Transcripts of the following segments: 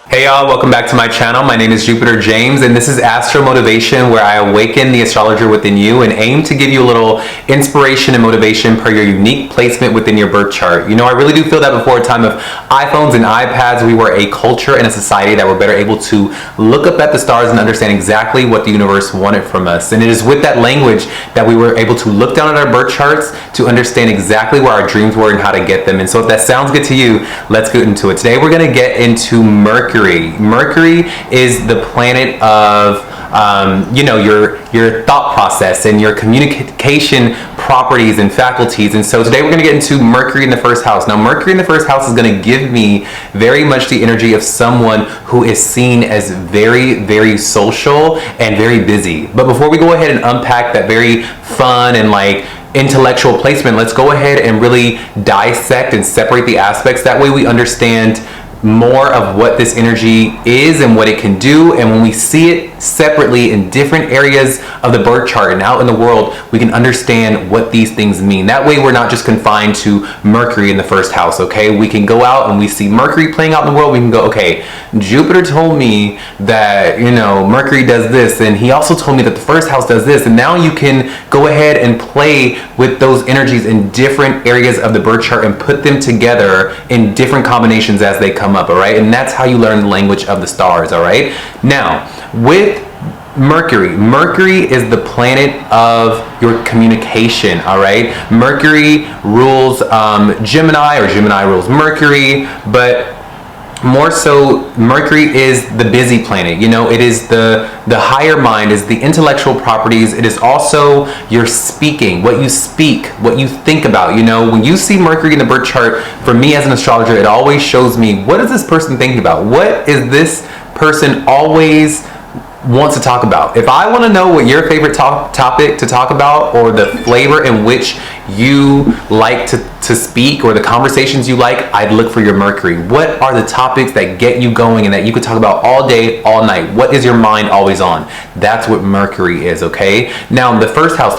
Hey y'all, welcome back to my channel. My name is Jupiter James and this is Astro Motivation, where I awaken the astrologer within you and aim to give you a little inspiration and motivation per your unique placement within your birth chart. You know, I really do feel that before a time of iPhones and iPads, we were a culture and a society that were better able to look up at the stars and understand exactly what the universe wanted from us. And it is with that language that we were able to look down at our birth charts to understand exactly where our dreams were and how to get them. And so if that sounds good to you, let's get into it. Today we're going to get into Mercury. Mercury is the planet of your thought process and your communication properties and faculties. And so today we're going to get into Mercury in the first house. Now Mercury in the first house is going to give me very much the energy of someone who is seen as very, very social and very busy. But before we go ahead and unpack that very fun and intellectual placement, let's go ahead and really dissect and separate the aspects. That way we understand more of what this energy is and what it can do, and when we see it separately in different areas of the birth chart and out in the world, we can understand what these things mean. That way we're not just confined to Mercury in the first house, okay? We can go out and we see Mercury playing out in the world, we can go, okay, Jupiter told me that, Mercury does this, and he also told me that the first house does this, and now you can go ahead and play with those energies in different areas of the birth chart and put them together in different combinations as they come up, all right? And that's how you learn the language of the stars, all right? Now, with Mercury is the planet of your communication, all right? Mercury rules Gemini, or Gemini rules Mercury, but more so Mercury is the busy planet. It is the higher mind, is the intellectual properties. It is also your speaking, what you speak, what you think about. When you see Mercury in the birth chart, for me as an astrologer, it always shows me, what is this person thinking about? What is this person always wants to talk about? If I want to know what your favorite topic to talk about, or the flavor in which you like to speak, or the conversations you like, I'd look for your Mercury. What are the topics that get you going and that you could talk about all day, all night? What is your mind always on? That's what Mercury is, okay? Now, the first house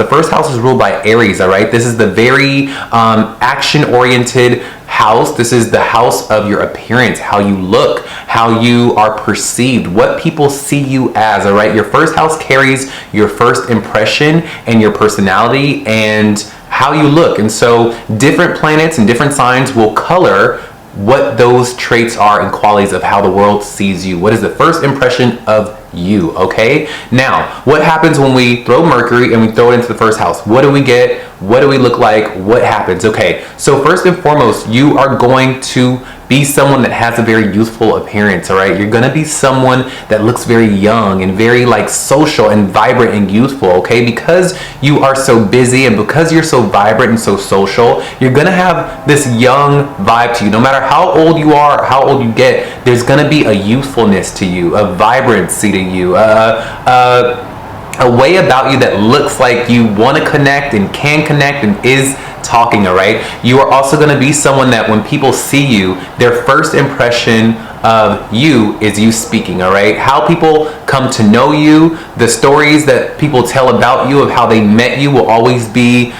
is ruled by Aries, all right? This is the very action-oriented house. This is the house of your appearance, how you look, how you are perceived, what people see you as, all right? Your first house carries your first impression and your personality and how you look. And so different planets and different signs will color what those traits are and qualities of how the world sees you. What is the first impression of you, okay? Now, what happens when we throw Mercury and we throw it into the first house? What do we get? What do we look like? What happens? Okay, so first and foremost, you are going to be someone that has a very youthful appearance, all right? You're gonna be someone that looks very young and very social and vibrant and youthful, okay? Because you are so busy and because you're so vibrant and so social, you're gonna have this young vibe to you. No matter how old you are or how old you get, there's gonna be a youthfulness to you, a vibrancy to you, a way about you that looks like you want to connect and can connect and is talking, all right? You are also going to be someone that when people see you, their first impression of you is you speaking, all right? How people come to know you, the stories that people tell about you of how they met you will always be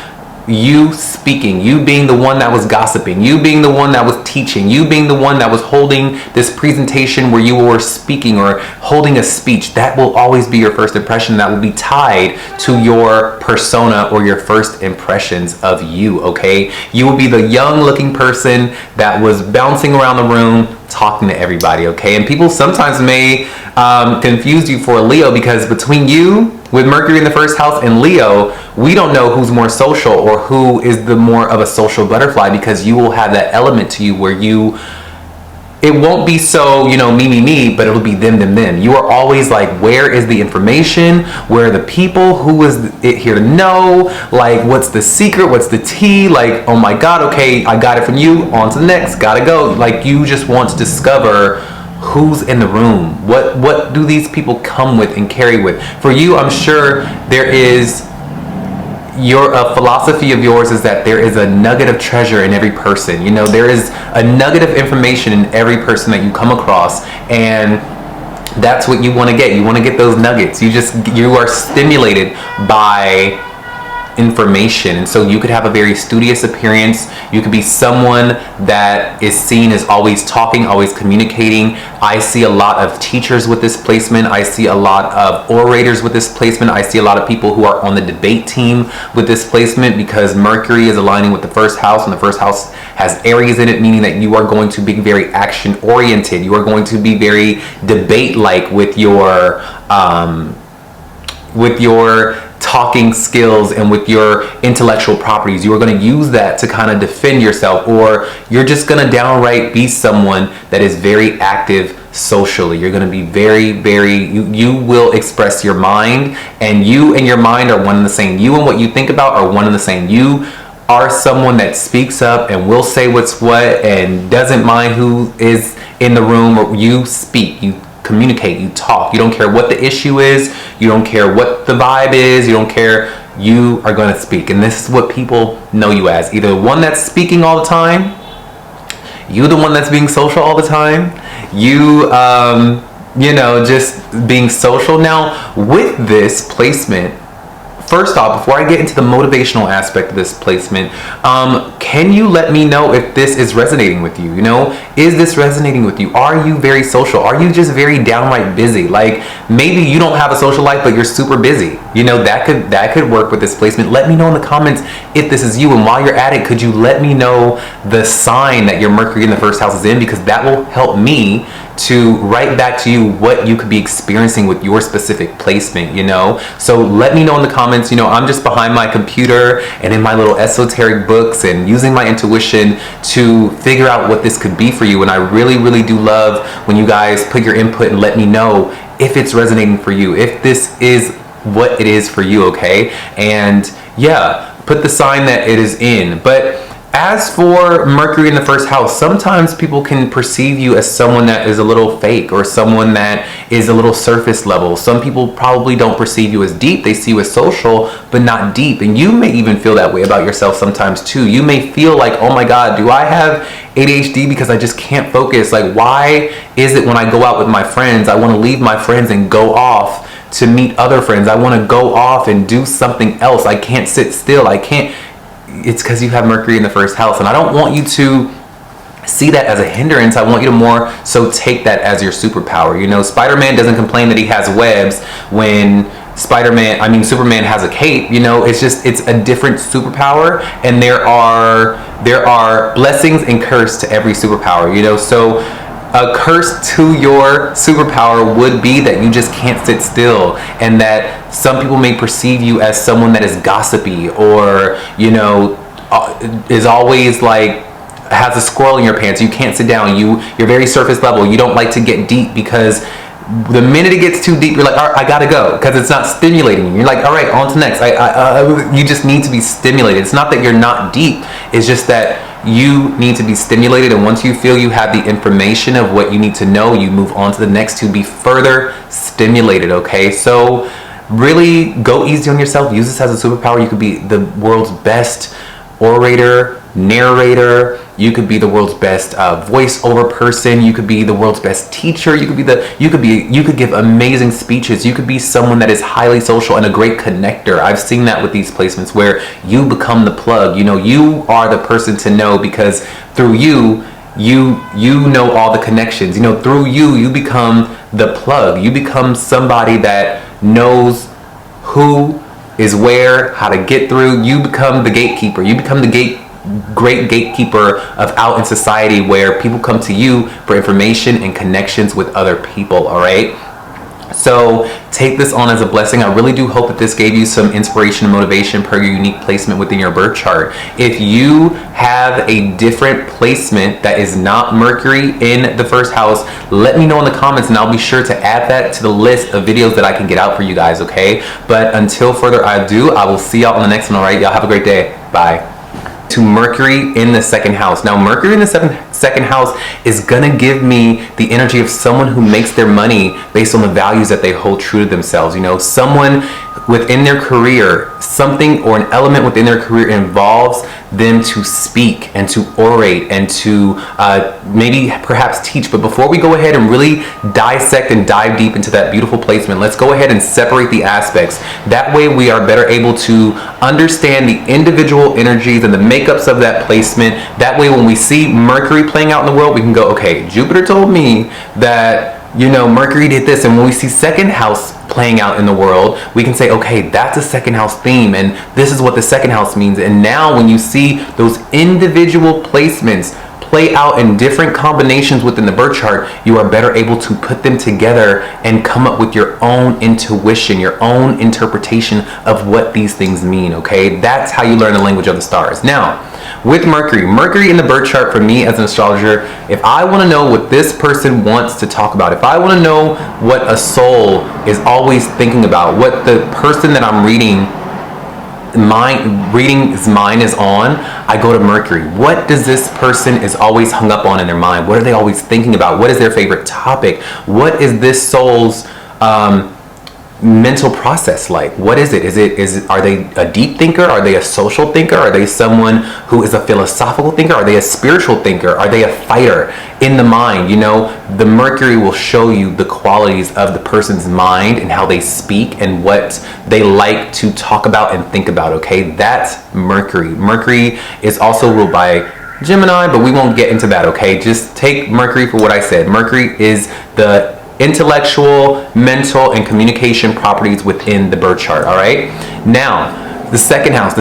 you speaking, you being the one that was gossiping, you being the one that was teaching, you being the one that was holding this presentation where you were speaking or holding a speech. That will always be your first impression. That will be tied to your persona or your first impressions of you, okay? You will be the young looking person that was bouncing around the room talking to everybody, okay? And people sometimes may confuse you for a Leo, because between you with Mercury in the first house and Leo, we don't know who's more social or who is the more of a social butterfly, because you will have that element to you where it won't be so, me, but it'll be them. You are always like, where is the information? Where are the people? Who is it here to know? What's the secret? What's the tea? Oh my God, okay, I got it from you. On to the next, gotta go. You just want to discover who's in the room. What do these people come with and carry with? For you, I'm sure there is a philosophy of yours is that there is a nugget of treasure in every person. There is a nugget of information in every person that you come across, and that's what you want to get. You want to get those nuggets. You are stimulated by information. And so you could have a very studious appearance. You could be someone that is seen as always talking, always communicating. I see a lot of teachers with this placement. I see a lot of orators with this placement. I see a lot of people who are on the debate team with this placement, because Mercury is aligning with the first house, and the first house has Aries in it, meaning that you are going to be very action oriented. You are going to be very debate like with your talking skills and with your intellectual properties. You are going to use that to kind of defend yourself, or you're just going to downright be someone that is very active socially. You're going to be you will express your mind, and you and your mind are one and the same. You and what you think about are one and the same. You are someone that speaks up and will say what's what and doesn't mind who is in the room. Or you speak, you communicate, you talk. You don't care what the issue is. You don't care what the vibe is. You don't care. You are going to speak. And this is what people know you as. Either the one that's speaking all the time, you the one that's being social all the time, you just being social. Now, with this placement, first off, before I get into the motivational aspect of this placement, can you let me know if this is resonating with you? Is this resonating with you? Are you very social? Are you just very downright busy? Like, maybe you don't have a social life, but you're super busy. That could work with this placement. Let me know in the comments if this is you. And while you're at it, could you let me know the sign that your Mercury in the first house is in? Because that will help me to write back to you what you could be experiencing with your specific placement, So let me know in the comments. I'm just behind my computer and in my little esoteric books and using my intuition to figure out what this could be for you. And I really, really do love when you guys put your input and let me know if it's resonating for you, if this is what it is for you, okay? And yeah, put the sign that it is in. But as for Mercury in the first house, sometimes people can perceive you as someone that is a little fake, or someone that is a little surface level. Some people probably don't perceive you as deep. They see you as social, but not deep. And you may even feel that way about yourself sometimes too. You may feel like, oh my God, do I have ADHD because I just can't focus? Like, why is it when I go out with my friends, I want to leave my friends and go off to meet other friends? I want to go off and do something else. I can't sit still. I can't. It's because you have Mercury in the first house. And I don't want you to see that as a hindrance. I want you to more so take that as your superpower. Spider-Man doesn't complain that he has webs when Superman has a cape. It's a different superpower, and there are blessings and curse to every superpower. So a curse to your superpower would be that you just can't sit still, and that some people may perceive you as someone that is gossipy, or is always like has a squirrel in your pants. You can't sit down. You're very surface level. You don't like to get deep, because the minute it gets too deep, you're like, all right, I gotta go, because it's not stimulating you. You're like, all right, on to next. You just need to be stimulated. It's not that you're not deep. It's just that you need to be stimulated, and once you feel you have the information of what you need to know, you move on to the next to be further stimulated, okay? So really go easy on yourself. Use this as a superpower. You could be the world's best orator, narrator. You could be the world's best voiceover person. You could be the world's best teacher. You could give amazing speeches. You could be someone that is highly social and a great connector. I've seen that with these placements where you become the plug. You are the person to know, because through you know all the connections. Through you become the plug. You become somebody that knows who is where, how to get through. You become the gatekeeper. You become the great gatekeeper of out in society, where people come to you for information and connections with other people. All right, so take this on as a blessing. I really do hope that this gave you some inspiration and motivation per your unique placement within your birth chart. If you have a different placement that is not Mercury in the first house, let me know in the comments, and I'll be sure to add that to the list of videos that I can get out for you guys, okay? But until further ado, I will see y'all on the next one. All right, y'all have a great day. Bye. To Mercury in the second house. Now, Mercury in the second house is gonna give me the energy of someone who makes their money based on the values that they hold true to themselves. Someone within their career, something or an element within their career involves them to speak and to orate and to maybe perhaps teach. But before we go ahead and really dissect and dive deep into that beautiful placement, let's go ahead and separate the aspects. That way we are better able to understand the individual energies and the makeups of that placement. That way when we see Mercury playing out in the world, we can go, okay, Jupiter told me that, you know, Mercury did this. And when we see second house playing out in the world, we can say, okay, that's a second house theme, and this is what the second house means. And now when you see those individual placements play out in different combinations within the birth chart, you are better able to put them together and come up with your own intuition, your own interpretation of what these things mean, okay? That's how you learn the language of the stars. Now, with Mercury in the birth chart, for me as an astrologer, if I want to know what this person wants to talk about, if I want to know what a soul is always thinking about, what the person that I'm reading's mind is on, I go to Mercury. What does this person is always hung up on in their mind? What are they always thinking about? What is their favorite topic? What is this soul's mental process like? What is it? Are they a deep thinker? Are they a social thinker? Are they someone who is a philosophical thinker? Are they a spiritual thinker? Are they a fighter in the mind? You know, the Mercury will show you the qualities of the person's mind and how they speak and what they like to talk about and think about, okay? That's Mercury. Mercury is also ruled by Gemini, but we won't get into that, okay? Just take Mercury for what I said. Mercury is the intellectual, mental, and communication properties within the birth chart, all right? Now, the second house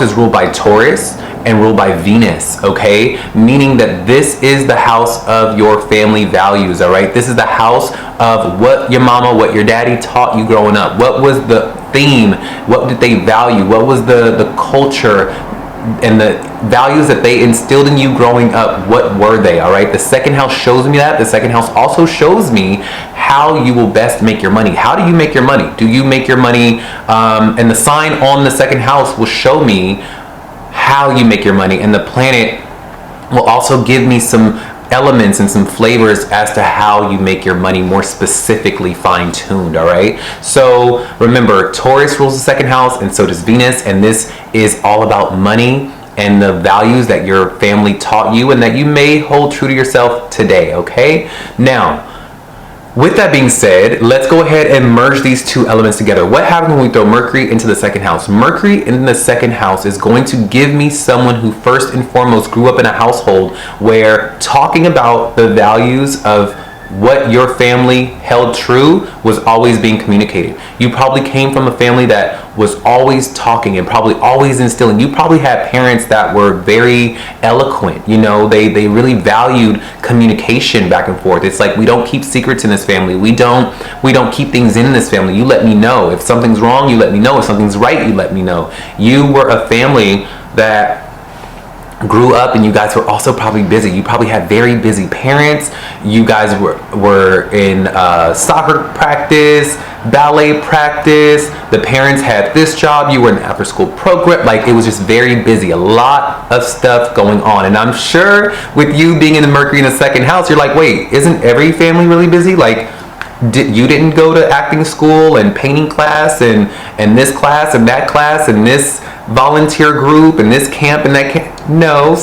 is ruled by Taurus and ruled by Venus, okay? Meaning that this is the house of your family values, all right? This is the house of what your mama, what your daddy taught you growing up. What was the theme? What did they value? What was the culture and the values that they instilled in you growing up? What were they? All right, the second house shows me that. The second house also shows me how you will best make your money. How do you make your money? Do you make your money, and the sign on the second house will show me how you make your money, and the planet will also give me some elements and some flavors as to how you make your money more specifically fine-tuned, all right? So remember, Taurus rules the second house, and so does Venus, and this is all about money and the values that your family taught you and that you may hold true to yourself today, okay? Now, with that being said, let's go ahead and merge these two elements together. What happens when we throw Mercury into the second house? Mercury in the second house is going to give me someone who first and foremost grew up in a household where talking about the values of what your family held true was always being communicated. You probably came from a family that was always talking and probably always instilling. You probably had parents that were very eloquent. You know, they really valued communication back and forth. It's like, we don't keep secrets in this family. We don't keep things in this family. You let me know. If something's wrong, you let me know. If something's right, you let me know. You were a family that grew up and you guys were also probably busy. You probably had very busy parents. You guys were in soccer practice, ballet practice. The parents had this job. You were in the after school program. Like, it was just very busy. A lot of stuff going on. And I'm sure with you being in the Mercury in the second house, you're like, wait, isn't every family really busy? Like, you didn't go to acting school and painting class and this class and that class and this volunteer group and this camp and that camp? No,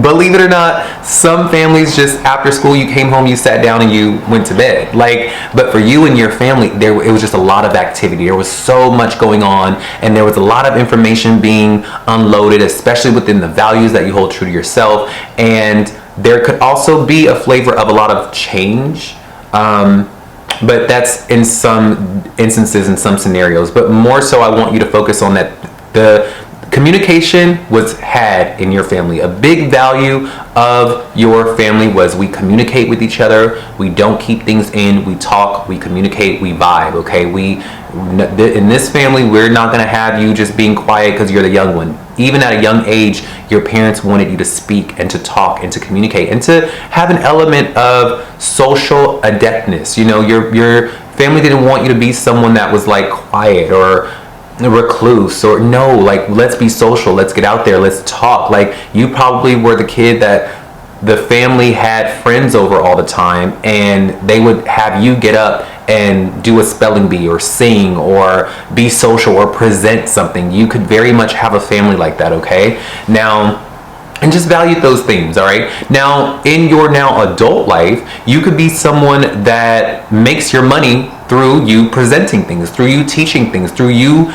believe it or not, some families just after school you came home, you sat down and you went to bed. Like, but for you and your family, it was just a lot of activity. There was so much going on, and there was a lot of information being unloaded, especially within the values that you hold true to yourself. And there could also be a flavor of a lot of change. But that's in some instances, in some scenarios. But more so, I want you to focus on that the communication was had in your family. A big value of your family was we communicate with each other. We don't keep things in. We talk, we communicate, we vibe, okay? In this family, we're not gonna have you just being quiet because you're the young one. Even at a young age, your parents wanted you to speak and to talk and to communicate and to have an element of social adeptness. You know, your family didn't want you to be someone that was like quiet or recluse, or no, like, let's be social, let's get out there, let's talk. Like, you probably were the kid that the family had friends over all the time, and they would have you get up and do a spelling bee or sing or be social or present something. You could very much have a family like that, okay? Now, and just value those things, all right? Now, in your now adult life, you could be someone that makes your money through you presenting things, through you teaching things, through you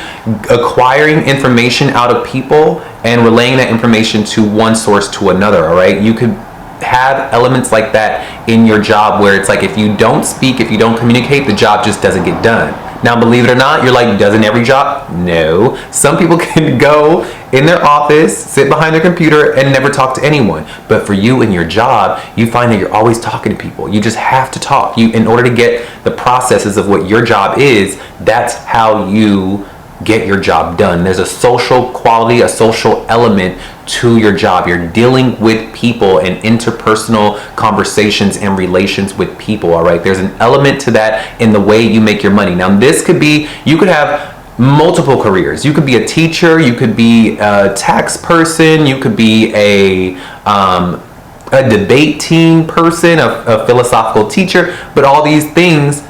acquiring information out of people and relaying that information to one source to another, all right? You could have elements like that in your job where it's like if you don't speak, if you don't communicate, the job just doesn't get done. Now, believe it or not, you're like, doesn't every job? No. Some people can go in their office, sit behind their computer, and never talk to anyone. But for you in your job, you find that you're always talking to people. You just have to talk. In order to get the processes of what your job is, that's how you get your job done. There's a social quality, a social element to your job. You're dealing with people and interpersonal conversations and relations with people, all right? There's an element to that in the way you make your money. Now, this could be, you could have multiple careers. You could be a teacher, you could be a tax person, you could be a debate team person, a philosophical teacher, but all these things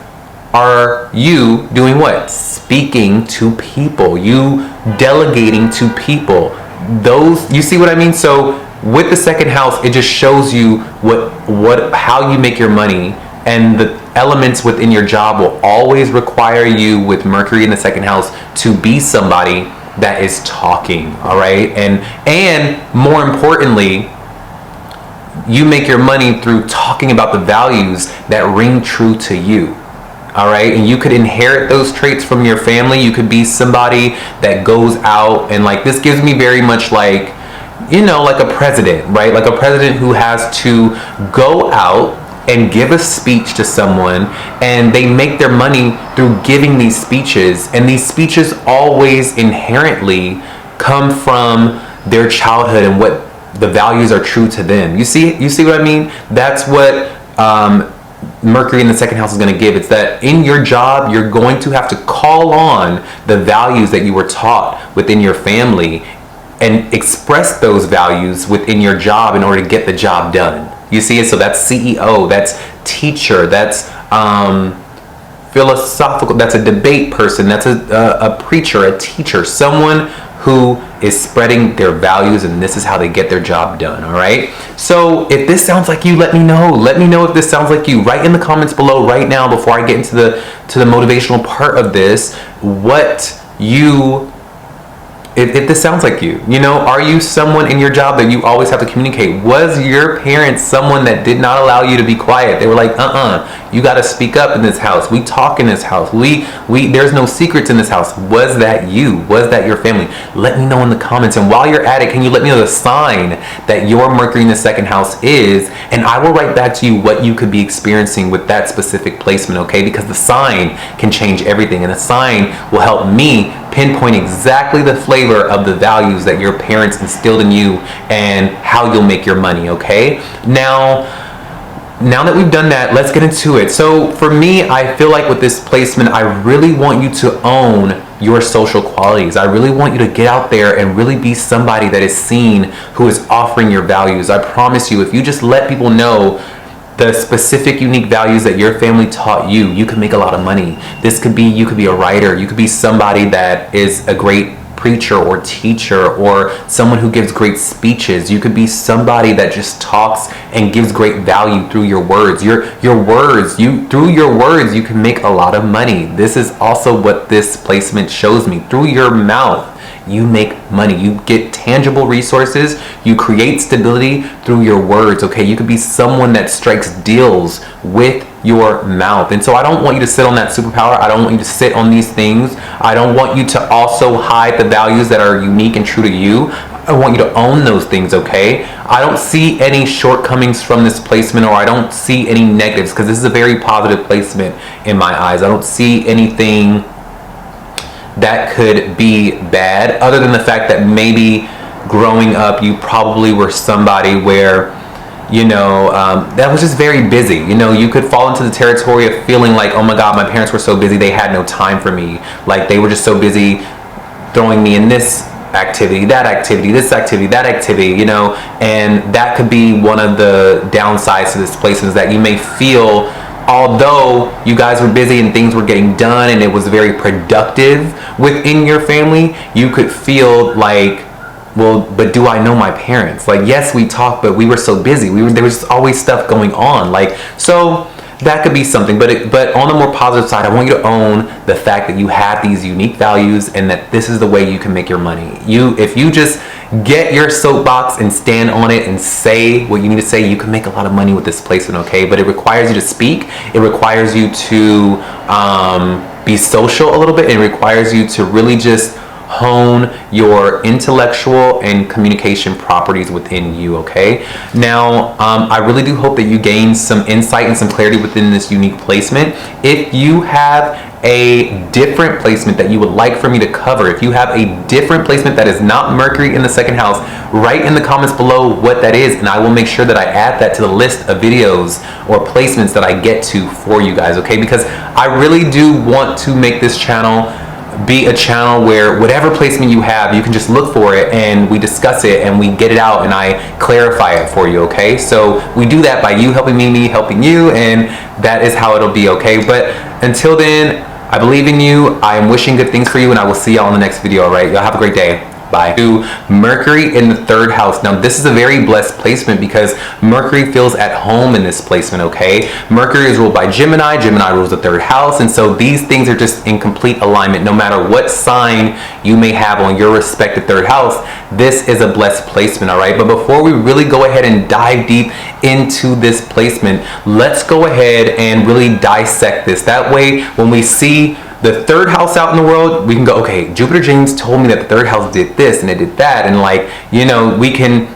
are you doing what? Speaking to people, you delegating to people. Those, you see what I mean? So with the second house, it just shows you how you make your money, and the elements within your job will always require you, with Mercury in the second house, to be somebody that is talking, all right? And more importantly, you make your money through talking about the values that ring true to you. All right, and you could inherit those traits from your family. You could be somebody that goes out and, like, this gives me very much like, you know, like a president, right? Like a president who has to go out and give a speech to someone, and they make their money through giving these speeches, and these speeches always inherently come from their childhood and what the values are true to them. You see what I mean? That's what Mercury in the second house is going to give. It's that in your job, you're going to have to call on the values that you were taught within your family and express those values within your job in order to get the job done. You see it? So that's CEO, that's teacher, that's philosophical, that's a debate person, that's a preacher, a teacher, someone who is spreading their values, and this is how they get their job done, all right? So if this sounds like you, let me know. Let me know if this sounds like you. Write in the comments below right now before I get into the motivational part of this, if this sounds like you. You know, are you someone in your job that you always have to communicate? Was your parents someone that did not allow you to be quiet? They were like, you got to speak up in this house. We talk in this house. There's no secrets in this house. Was that you? Was that your family? Let me know in the comments. And while you're at it, can you let me know the sign that your Mercury in the second house is? And I will write back to you what you could be experiencing with that specific placement, okay? Because the sign can change everything, and the sign will help me pinpoint exactly the flavor of the values that your parents instilled in you and how you'll make your money, okay? Now that we've done that, let's get into it. So for me, I feel like with this placement, I really want you to own your social qualities. I really want you to get out there and really be somebody that is seen, who is offering your values. I promise you, if you just let people know the specific unique values that your family taught you, you can make a lot of money. This could be, you could be a writer, you could be somebody that is a great preacher or teacher, or someone who gives great speeches. You could be somebody that just talks and gives great value through your words. Through your words, you can make a lot of money. This is also what this placement shows me. Through your mouth, you make money. You get tangible resources. You create stability through your words, okay? You could be someone that strikes deals with your mouth. And so I don't want you to sit on that superpower. I don't want you to sit on these things. I don't want you to also hide the values that are unique and true to you. I want you to own those things, okay? I don't see any shortcomings from this placement, or I don't see any negatives, because this is a very positive placement in my eyes. I don't see anything that could be bad, other than the fact that maybe growing up you probably were somebody where, you know, that was just very busy. You know, you could fall into the territory of feeling like, oh my God, my parents were so busy, they had no time for me. Like, they were just so busy throwing me in this activity, that activity, this activity, that activity, you know. And that could be one of the downsides to this place, is that you may feel although you guys were busy and things were getting done and it was very productive within your family, you could feel like, well, but do I know my parents? Like, yes, we talked, but we were so busy. There was always stuff going on. Like, so that could be something. But on the more positive side, I want you to own the fact that you have these unique values and that this is the way you can make your money. If you just get your soapbox and stand on it and say what you need to say, you can make a lot of money with this placement, okay? But it requires you to speak. It requires you to be social a little bit. It requires you to really just hone your intellectual and communication properties within you, okay? Now, I really do hope that you gain some insight and some clarity within this unique placement. If you have a different placement that you would like for me to cover, if you have a different placement that is not Mercury in the second house, write in the comments below what that is, and I will make sure that I add that to the list of videos or placements that I get to for you guys, okay? Because I really do want to make this channel be a channel where whatever placement you have, you can just look for it and we discuss it and we get it out and I clarify it for you, okay? So we do that by you helping me helping you, and that is how it'll be, okay? But until then, I believe in you. I am wishing good things for you, and I will see y'all in the next video, all right? Y'all have a great day. Bye. To Mercury in the third house. Now, this is a very blessed placement because Mercury feels at home in this placement, okay? Mercury is ruled by Gemini. Gemini rules the third house, and so these things are just in complete alignment. No matter what sign you may have on your respective third house, this is a blessed placement, all right? But before we really go ahead and dive deep into this placement, let's go ahead and really dissect this. That way, when we see the third house out in the world, we can go, okay, Jupiter James told me that the third house did this and it did that, and like, you know, we can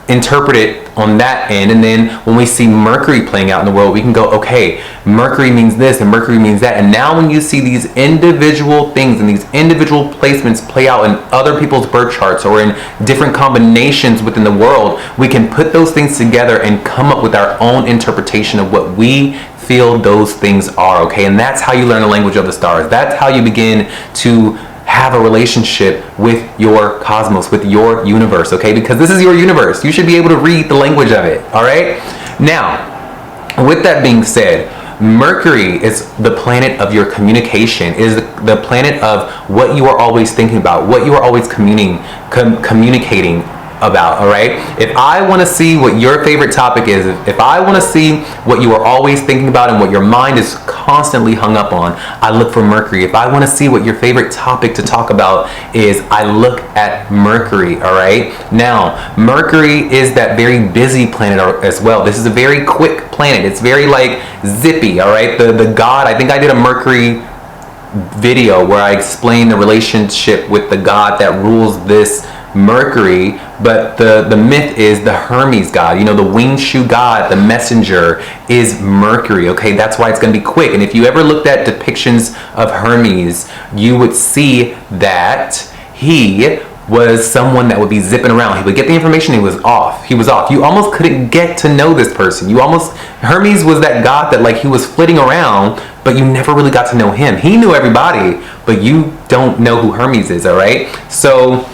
interpret it on that end. And then when we see Mercury playing out in the world, we can go, okay, Mercury means this and Mercury means that. And now when you see these individual things and these individual placements play out in other people's birth charts or in different combinations within the world, we can put those things together and come up with our own interpretation of what we feel those things are, okay? And that's how you learn the language of the stars. That's how you begin to have a relationship with your cosmos, with your universe, okay? Because this is your universe. You should be able to read the language of it, all right? Now, with that being said, Mercury is the planet of your communication, is the planet of what you are always thinking about, what you are always communicating about, all right? If I want to see what your favorite topic is, if I want to see what you are always thinking about and what your mind is constantly hung up on, I look for Mercury. If I want to see what your favorite topic to talk about is, I look at Mercury, all right? Now, Mercury is that very busy planet as well. This is a very quick planet. It's very like zippy, all right? The god, I think I did a Mercury video where I explained the relationship with the god that rules this Mercury, but the myth is the Hermes god, you know, the winged shoe god, the messenger is Mercury, okay? That's why it's going to be quick. And if you ever looked at depictions of Hermes, you would see that he was someone that would be zipping around. He would get the information, he was off. You almost couldn't get to know this person. Hermes was that god that like he was flitting around, but you never really got to know him. He knew everybody, but you don't know who Hermes is, all right? So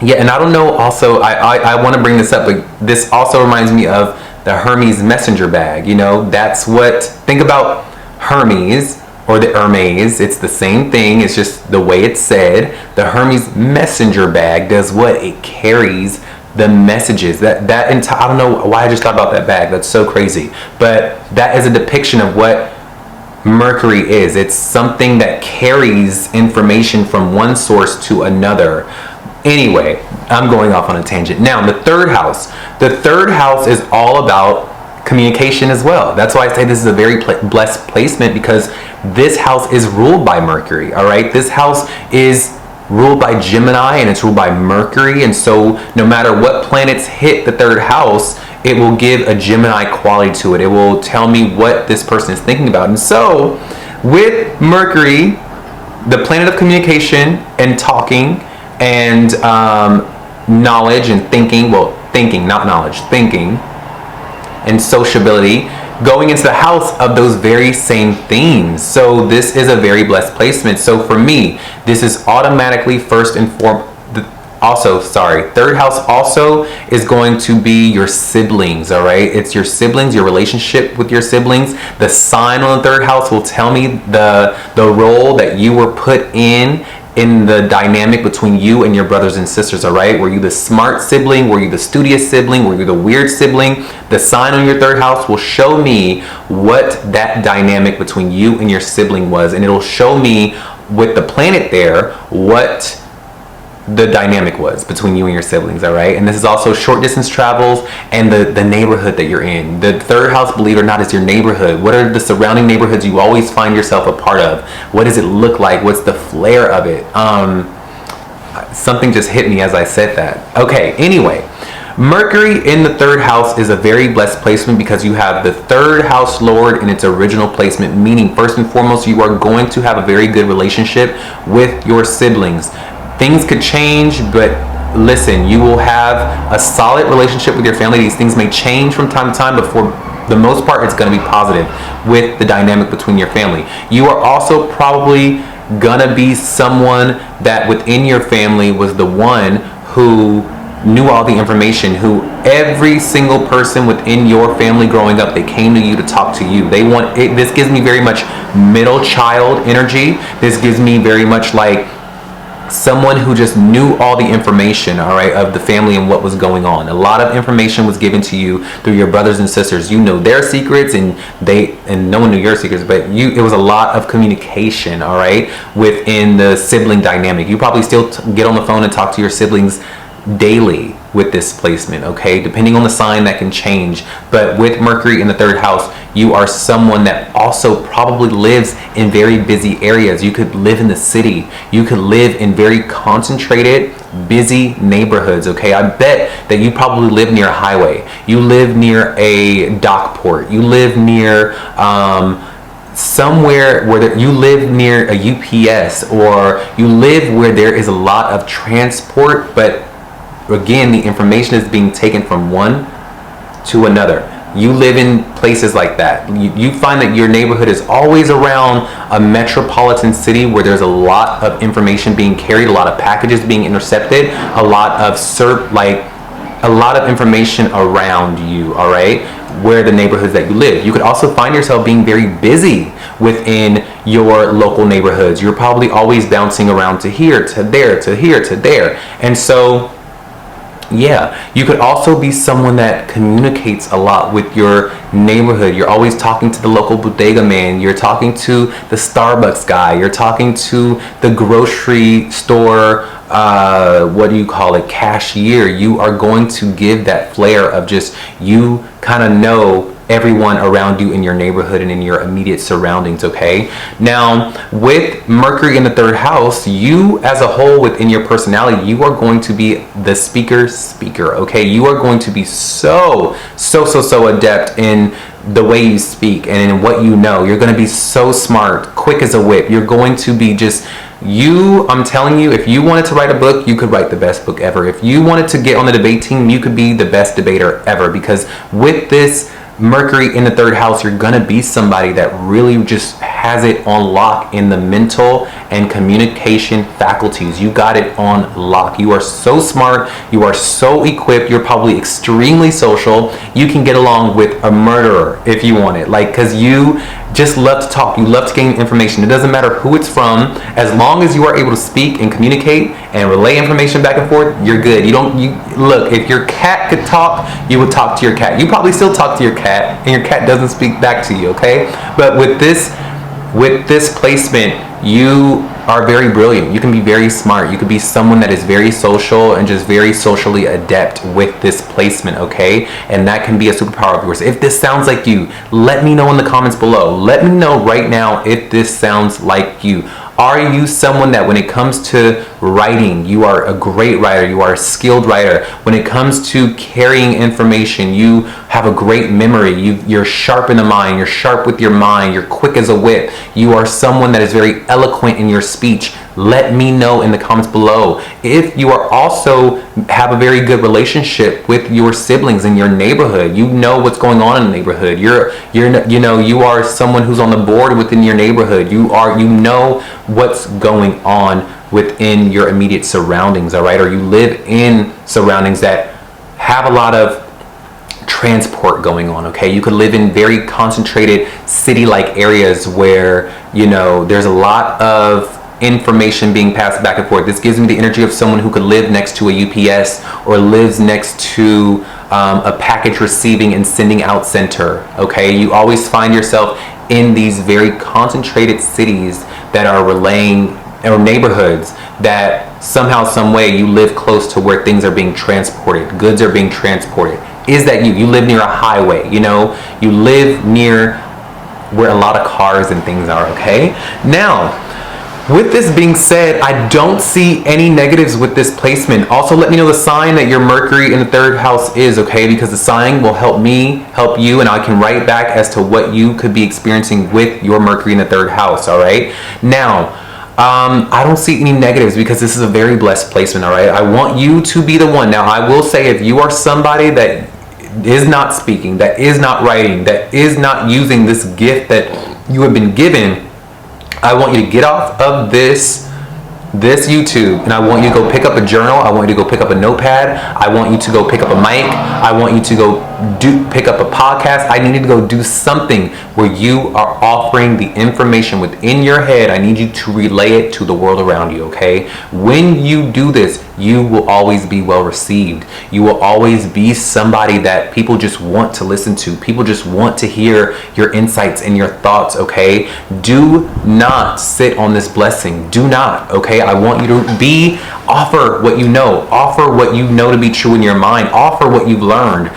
yeah, and I don't know, also, I want to bring this up, but this also reminds me of the Hermes messenger bag. You know, that's what, think about Hermes or the Hermes, it's the same thing, it's just the way it's said. The Hermes messenger bag does what? It carries the messages. I don't know why I just thought about that bag, that's so crazy. But that is a depiction of what Mercury is. It's something that carries information from one source to another. Anyway, I'm going off on a tangent. Now, the third house. The third house is all about communication as well. That's why I say this is a very blessed placement, because this house is ruled by Mercury, all right? This house is ruled by Gemini and it's ruled by Mercury. And so no matter what planets hit the third house, it will give a Gemini quality to it. It will tell me what this person is thinking about. And so with Mercury, the planet of communication and talking, and knowledge and thinking, not knowledge, thinking and sociability, going into the house of those very same themes. So this is a very blessed placement. So for me, this is automatically first and third house also is going to be your siblings. All right, it's your siblings, your relationship with your siblings. The sign on the third house will tell me the role that you were put in the dynamic between you and your brothers and sisters. All right, were you the smart sibling? Were you the studious sibling? Were you the weird sibling? The sign on your third house will show me what that dynamic between you and your sibling was, and it'll show me with the planet there what the dynamic was between you and your siblings. All right, and this is also short distance travels and the neighborhood that you're in. The third house, believe it or not, is your neighborhood. What are the surrounding neighborhoods you always find yourself a part of? What does it look like? What's the flair of it? Something just hit me as I said that. Okay, anyway, Mercury in the third house is a very blessed placement because you have the third house lord in its original placement, meaning first and foremost you are going to have a very good relationship with your siblings. Things could change, but listen, you will have a solid relationship with your family. These things may change from time to time, but for the most part, it's going to be positive with the dynamic between your family. You are also probably going to be someone that within your family was the one who knew all the information, who every single person within your family growing up, they came to you to talk to you. They want it. This gives me very much middle child energy. This gives me very much like someone who just knew all the information, all right, of the family and what was going on. A lot of information was given to you through your brothers and sisters. You know their secrets, and no one knew your secrets, but it was a lot of communication, all right, within the sibling dynamic. You probably still get on the phone and talk to your siblings daily with this placement, okay? Depending on the sign, that can change. But with Mercury in the third house, you are someone that also probably lives in very busy areas. You could live in the city. You could live in very concentrated, busy neighborhoods, okay? I bet that you probably live near a highway. You live near a dock port. You live near somewhere where you live near a UPS, or you live where there is a lot of transport, but again, the information is being taken from one to another. You live in places like that. You find that your neighborhood is always around a metropolitan city where there's a lot of information being carried, a lot of packages being intercepted, a lot of information around you, all right, where the neighborhoods that you live. You could also find yourself being very busy within your local neighborhoods. You're probably always bouncing around to here, to there, to here, to there. And so yeah, you could also be someone that communicates a lot with your neighborhood. You're always talking to the local bodega man. You're talking to the Starbucks guy. You're talking to the grocery store, cashier. You are going to give that flair of just, you kind of know everyone around you in your neighborhood and in your immediate surroundings, okay? Now, with Mercury in the third house, you as a whole within your personality, you are going to be the speaker, okay? You are going to be so adept in the way you speak and in what you know. You're going to be so smart, quick as a whip. You're going to be just I'm telling you, if you wanted to write a book, you could write the best book ever. If you wanted to get on the debate team, you could be the best debater ever, because with this Mercury in the third house, you're gonna be somebody that really just has it on lock in the mental and communication faculties. You got it on lock. You are so smart. You are so equipped. You're probably extremely social. You can get along with a murderer if you want it, because you just love to talk. You love to gain information. It doesn't matter who it's from. As long as you are able to speak and communicate and relay information back and forth, you're good. Look, if your cat could talk, you would talk to your cat. You probably still talk to your cat, and your cat doesn't speak back to you, okay? But with this placement, you are very brilliant. You can be very smart. You could be someone that is very social and just very socially adept with this placement, okay? And that can be a superpower of yours. If this sounds like you, let me know in the comments below. Let me know right now if this sounds like you. Are you someone that when it comes to writing, you are a great writer, you are a skilled writer? When it comes to carrying information, you have a great memory, you're sharp in the mind, you're sharp with your mind, you're quick as a whip, you are someone that is very eloquent in your speech. Let me know in the comments below. If you are also have a very good relationship with your siblings in your neighborhood, you know what's going on in the neighborhood. You are someone who's on the board within your neighborhood. You know what's going on within your immediate surroundings, all right? Or you live in surroundings that have a lot of transport going on, okay? You could live in very concentrated city-like areas where, you know, there's a lot of information being passed back and forth. This gives me the energy of someone who could live next to a UPS or lives next to a package receiving and sending out center, okay? You always find yourself in these very concentrated cities that are relaying, or neighborhoods that somehow, some way you live close to where things are being transported, goods are being transported. Is that you? You live near a highway, you know? You live near where a lot of cars and things are, okay? Now, with this being said, I don't see any negatives with this placement. Also, let me know the sign that your Mercury in the 3rd house is, okay? Because the sign will help me, help you, and I can write back as to what you could be experiencing with your Mercury in the 3rd house, all right? Now, I don't see any negatives because this is a very blessed placement, all right? I want you to be the one. Now, I will say, if you are somebody that is not speaking, that is not writing, that is not using this gift that you have been given, I want you to get off of this YouTube, and I want you to go pick up a journal. I want you to go pick up a notepad. I want you to go pick up a mic. I want you to go pick up a podcast. I need you to go do something where you are offering the information within your head. I need you to relay it to the world around you, okay? When you do this, you will always be well received. You will always be somebody that people just want to listen to. People just want to hear your insights and your thoughts, okay? Do not sit on this blessing. Do not, okay? I want you to offer what you know. Offer what you know to be true in your mind. Offer what you've learned.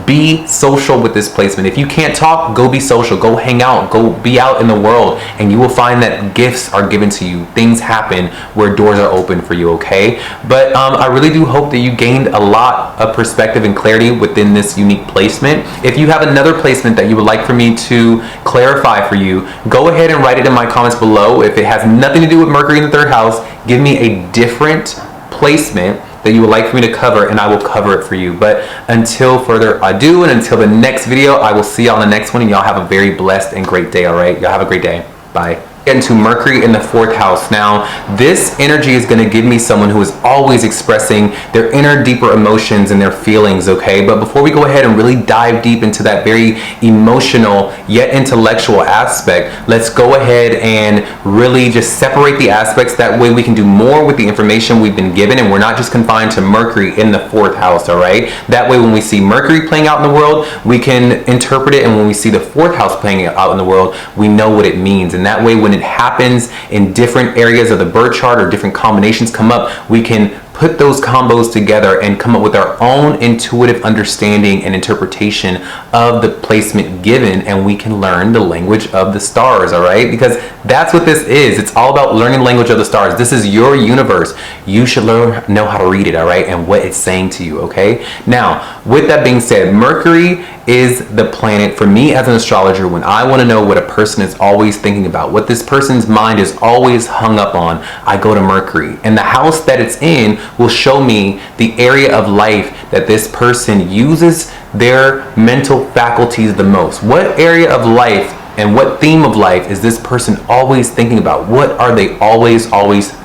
Be social with this placement. If you can't talk, go be social. Go hang out. Go be out in the world, and you will find that gifts are given to you. Things happen where doors are open for you, okay? But I really do hope that you gained a lot of perspective and clarity within this unique placement. If you have another placement that you would like for me to clarify for you, go ahead and write it in my comments below. If it has nothing to do with Mercury in the 3rd house, give me a different placement that you would like for me to cover, and I will cover it for you. But until further ado, and until the next video, I will see y'all in the next one, and y'all have a very blessed and great day, all right? Y'all have a great day. Bye. Into Mercury in the 4th house. Now, this energy is going to give me someone who is always expressing their inner, deeper emotions and their feelings, okay? But before we go ahead and really dive deep into that very emotional yet intellectual aspect, let's go ahead and really just separate the aspects. That way we can do more with the information we've been given, and we're not just confined to Mercury in the 4th house, all right? That way when we see Mercury playing out in the world, we can interpret it, and when we see the 4th house playing out in the world, we know what it means. And that way, when it happens in different areas of the birth chart or different combinations come up, we can put those combos together and come up with our own intuitive understanding and interpretation of the placement given, and we can learn the language of the stars, all right? Because that's what this is. It's all about learning the language of the stars. This is your universe. You should know how to read it, all right? And what it's saying to you, okay? Now, with that being said, Mercury is the planet for me as an astrologer when I want to know what a person is always thinking about, what this person's mind is always hung up on. I go to Mercury, and the house that it's in will show me the area of life that this person uses their mental faculties the most. What area of life and what theme of life is this person always thinking about? What are they always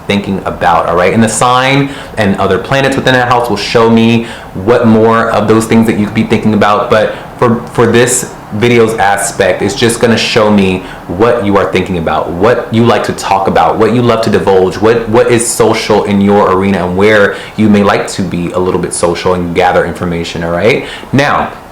thinking about, all right? And the sign and other planets within that house will show me what more of those things that you could be thinking about. But for this video's aspect, it's just going to show me what you are thinking about, what you like to talk about, what you love to divulge, what is social in your arena, and where you may like to be a little bit social and gather information, all right? Now,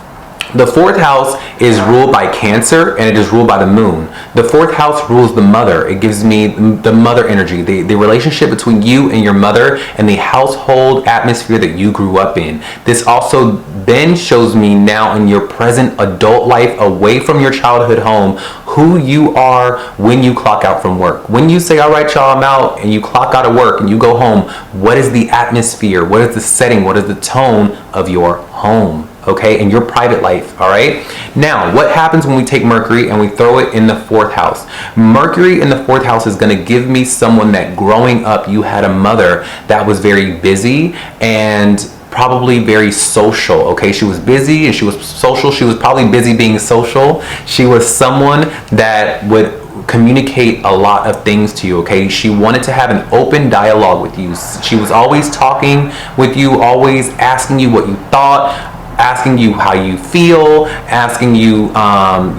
the 4th house is ruled by Cancer, and it is ruled by the moon. The 4th house rules the mother. It gives me the mother energy, the relationship between you and your mother, and the household atmosphere that you grew up in. This also then shows me now in your present adult life, away from your childhood home, who you are when you clock out from work. When you say, all right, y'all, I'm out, and you clock out of work and you go home, what is the atmosphere? What is the setting? What is the tone of your home? Okay, in your private life, all right? Now, what happens when we take Mercury and we throw it in the 4th house? Mercury in the 4th house is going to give me someone that growing up, you had a mother that was very busy and probably very social, okay? She was busy and she was social. She was probably busy being social. She was someone that would communicate a lot of things to you, okay? She wanted to have an open dialogue with you. She was always talking with you, always asking you what you thought, asking you how you feel, asking you,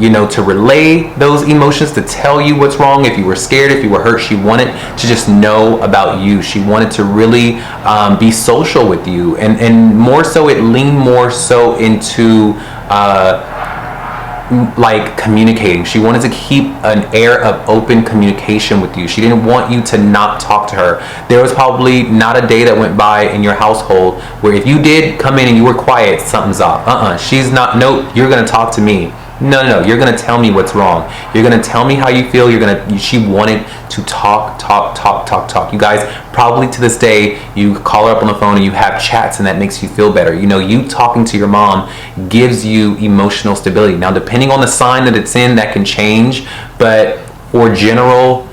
you know, to relay those emotions, to tell you what's wrong. If you were scared, if you were hurt, she wanted to just know about you. She wanted to really be social with you, and more so, it leaned more so into like communicating. She wanted to keep an air of open communication with you. She didn't want you to not talk to her. There was probably not a day that went by in your household where if you did come in and you were quiet, something's off. She's not, nope, you're gonna talk to me. No, you're gonna tell me what's wrong. You're gonna tell me how you feel. She wanted to talk. You guys, probably to this day, you call her up on the phone and you have chats, and that makes you feel better. You know, you talking to your mom gives you emotional stability. Now, depending on the sign that it's in, that can change, but for general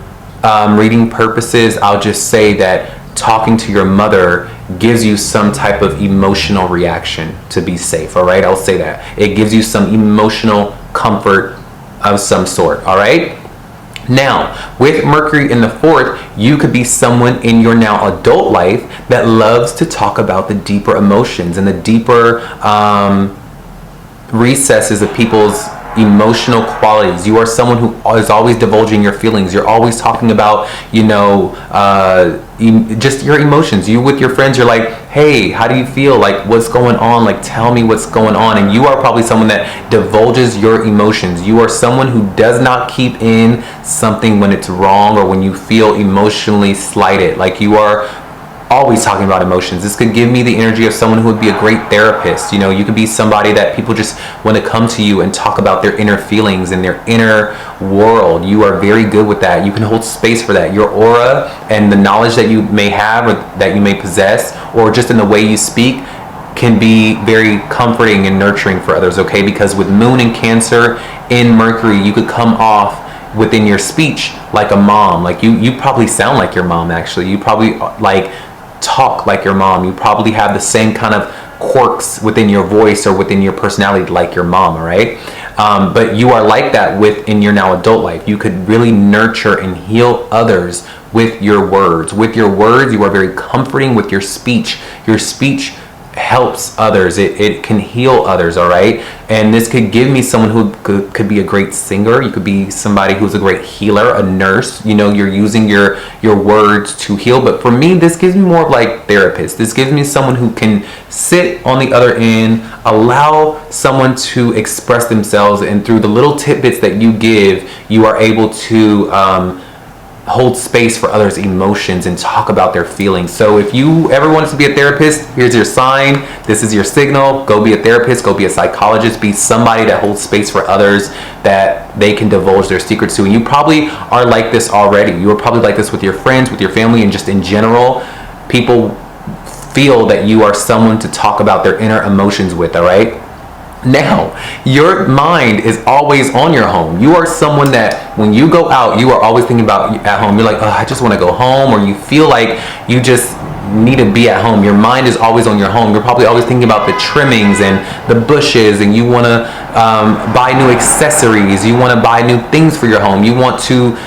reading purposes, I'll just say that talking to your mother gives you some type of emotional reaction to be safe. All right, I'll say that it gives you some emotional comfort of some sort. All right, now with Mercury in the 4th, you could be someone in your now adult life that loves to talk about the deeper emotions and the deeper recesses of people's emotional qualities. You are someone who is always divulging your feelings. You're always talking about, you know, just your emotions. You with your friends, you're like, hey, how do you feel? Like, what's going on? Like, tell me what's going on. And you are probably someone that divulges your emotions. You are someone who does not keep in something when it's wrong or when you feel emotionally slighted. Like, you are always talking about emotions. This could give me the energy of someone who would be a great therapist. You know, you could be somebody that people just want to come to you and talk about their inner feelings and their inner world. You are very good with that. You can hold space for that. Your aura and the knowledge that you may have or that you may possess, or just in the way you speak, can be very comforting and nurturing for others, okay? Because with Moon in Cancer in Mercury, you could come off within your speech like a mom. Like you probably sound like your mom, actually. You probably like talk like your mom. You probably have the same kind of quirks within your voice or within your personality like your mom, all right? But you are like that in your now adult life. You could really nurture and heal others with your words. With your words, you are very comforting with your speech. Your speech helps others. It can heal others, all right? And this could give me someone who could be a great singer. You could be somebody who's a great healer, a nurse. You know, you're using your words to heal. But for me, this gives me more of like therapist. This gives me someone who can sit on the other end, allow someone to express themselves, and through the little tidbits that you give, you are able to hold space for others' emotions and talk about their feelings. So if you ever wanted to be a therapist, here's your sign. This is your signal. Go be a therapist. Go be a psychologist. Be somebody that holds space for others that they can divulge their secrets to. And you probably are like this already. You are probably like this with your friends, with your family, and just in general. People feel that you are someone to talk about their inner emotions with, all right? Now, your mind is always on your home. You are someone that when you go out, you are always thinking about at home. You're like, oh, I just want to go home, or you feel like you just need to be at home. Your mind is always on your home. You're probably always thinking about the trimmings and the bushes, and you want to buy new accessories. You want to buy new things for your home. You want to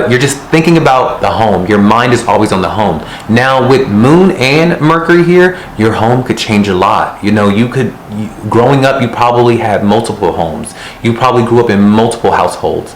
you're just thinking about the home. Your mind is always on the home. Now with Moon and Mercury here, your home could change a lot. You know, growing up, you probably had multiple homes. You probably grew up in multiple households.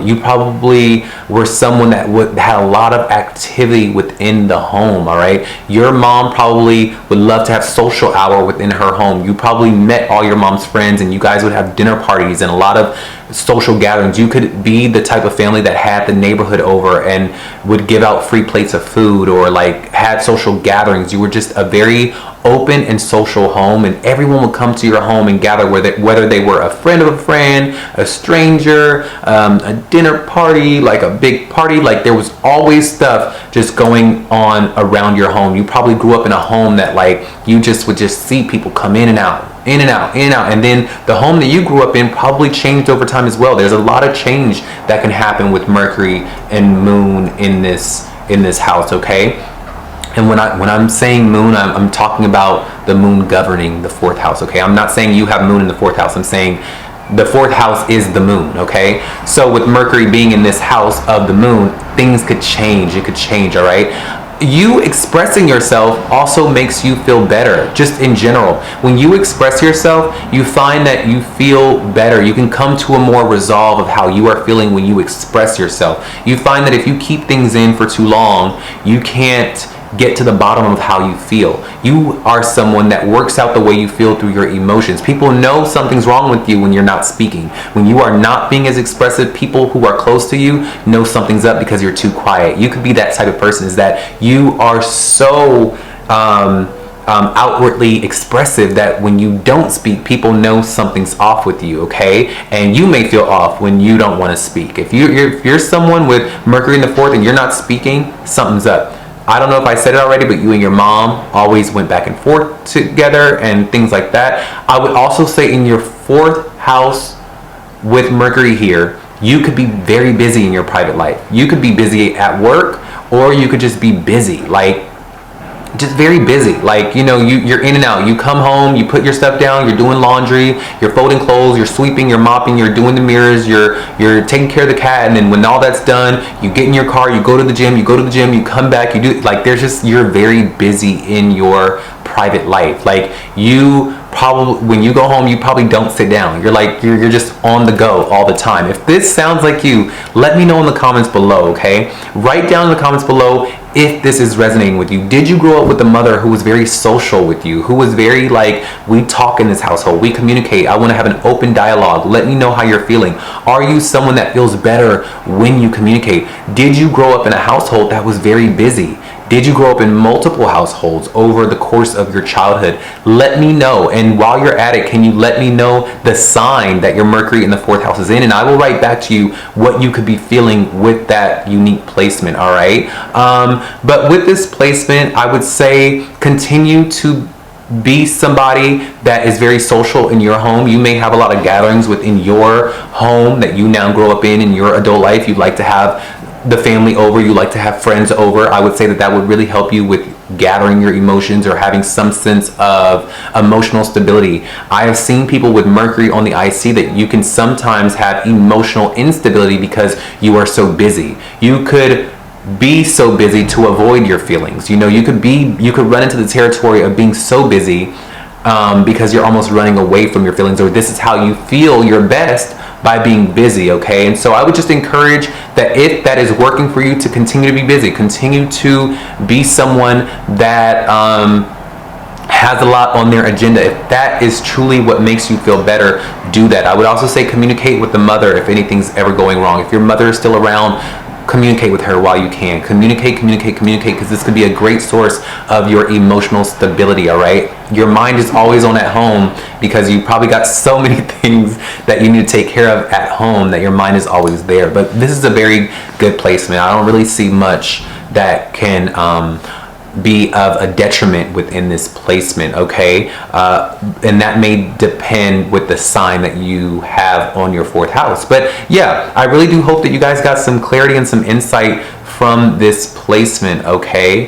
You probably were someone that had a lot of activity within the home, all right? Your mom probably would love to have social hour within her home. You probably met all your mom's friends, and you guys would have dinner parties and a lot of social gatherings. You could be the type of family that had the neighborhood over and would give out free plates of food, or like had social gatherings. You were just a very open and social home, and everyone would come to your home and gather, whether they were a friend of a friend, a stranger, a dinner party, like a big party. Like there was always stuff just going on around your home. You probably grew up in a home that like you just would just see people come in and out, in and out, in and out. And then the home that you grew up in probably changed over time as well. There's a lot of change that can happen with Mercury and Moon in this house, okay? And when I'm saying Moon, I'm talking about the Moon governing the 4th house, okay? I'm not saying you have Moon in the 4th house. I'm saying the fourth house is the moon, okay? So with Mercury being in this house of the moon, things could change. It could change, all right? You expressing yourself also makes you feel better, just in general. When you express yourself, you find that you feel better. You can come to a more resolve of how you are feeling when you express yourself. You find that if you keep things in for too long, you can't get to the bottom of how you feel. You are someone that works out the way you feel through your emotions. People know something's wrong with you when you're not speaking. When you are not being as expressive, people who are close to you know something's up because you're too quiet. You could be that type of person, is that you are so outwardly expressive that when you don't speak, people know something's off with you, okay? And you may feel off when you don't want to speak. If you're someone with Mercury in the fourth and you're not speaking, something's up. I don't know if I said it already, but you and your mom always went back and forth together and things like that. I would also say in your fourth house with Mercury here, you could be very busy in your private life. You could be busy at work, or you could just be busy, like just very busy. Like, you know, you're in and out. You come home, you put your stuff down, you're doing laundry, you're folding clothes, you're sweeping, you're mopping, you're doing the mirrors, you're taking care of the cat, and then when all that's done, you get in your car, you go to the gym, you come back, you do, like, you're very busy in your private life. Like, you probably, when you go home, you probably don't sit down. You're just on the go all the time. If this sounds like you, let me know in the comments below, okay? Write down in the comments below if this is resonating with you. Did you grow up with a mother who was very social with you, who was very like, we talk in this household, we communicate, I want to have an open dialogue, let me know how you're feeling? Are you someone that feels better when you communicate? Did you grow up in a household that was very busy? Did you grow up in multiple households over the course of your childhood? Let me know. And while you're at it, can you let me know the sign that your Mercury in the fourth house is in? And I will write back to you what you could be feeling with that unique placement, all right? But with this placement, I would say continue to be somebody that is very social in your home. You may have a lot of gatherings within your home that you now grow up in your adult life. You'd like to have the family over, you like to have friends over. I would say that would really help you with gathering your emotions or having some sense of emotional stability. I have seen people with Mercury on the IC that you can sometimes have emotional instability because you are so busy. You could be so busy to avoid your feelings. You know, you could run into the territory of being so busy because you're almost running away from your feelings, or this is how you feel your best by being busy, okay? And so I would just encourage that if that is working for you, to continue to be busy, continue to be someone that has a lot on their agenda. If that is truly what makes you feel better, do that. I would also say communicate with the mother if anything's ever going wrong. If your mother is still around, communicate with her while you can. Communicate, because this could be a great source of your emotional stability, all right? Your mind is always on at home because you probably got so many things that you need to take care of at home that your mind is always there. But this is a very good placement. I don't really see much that can be of a detriment within this placement, okay? And that may depend with the sign that you have on your fourth house. But yeah, I really do hope that you guys got some clarity and some insight from this placement, okay?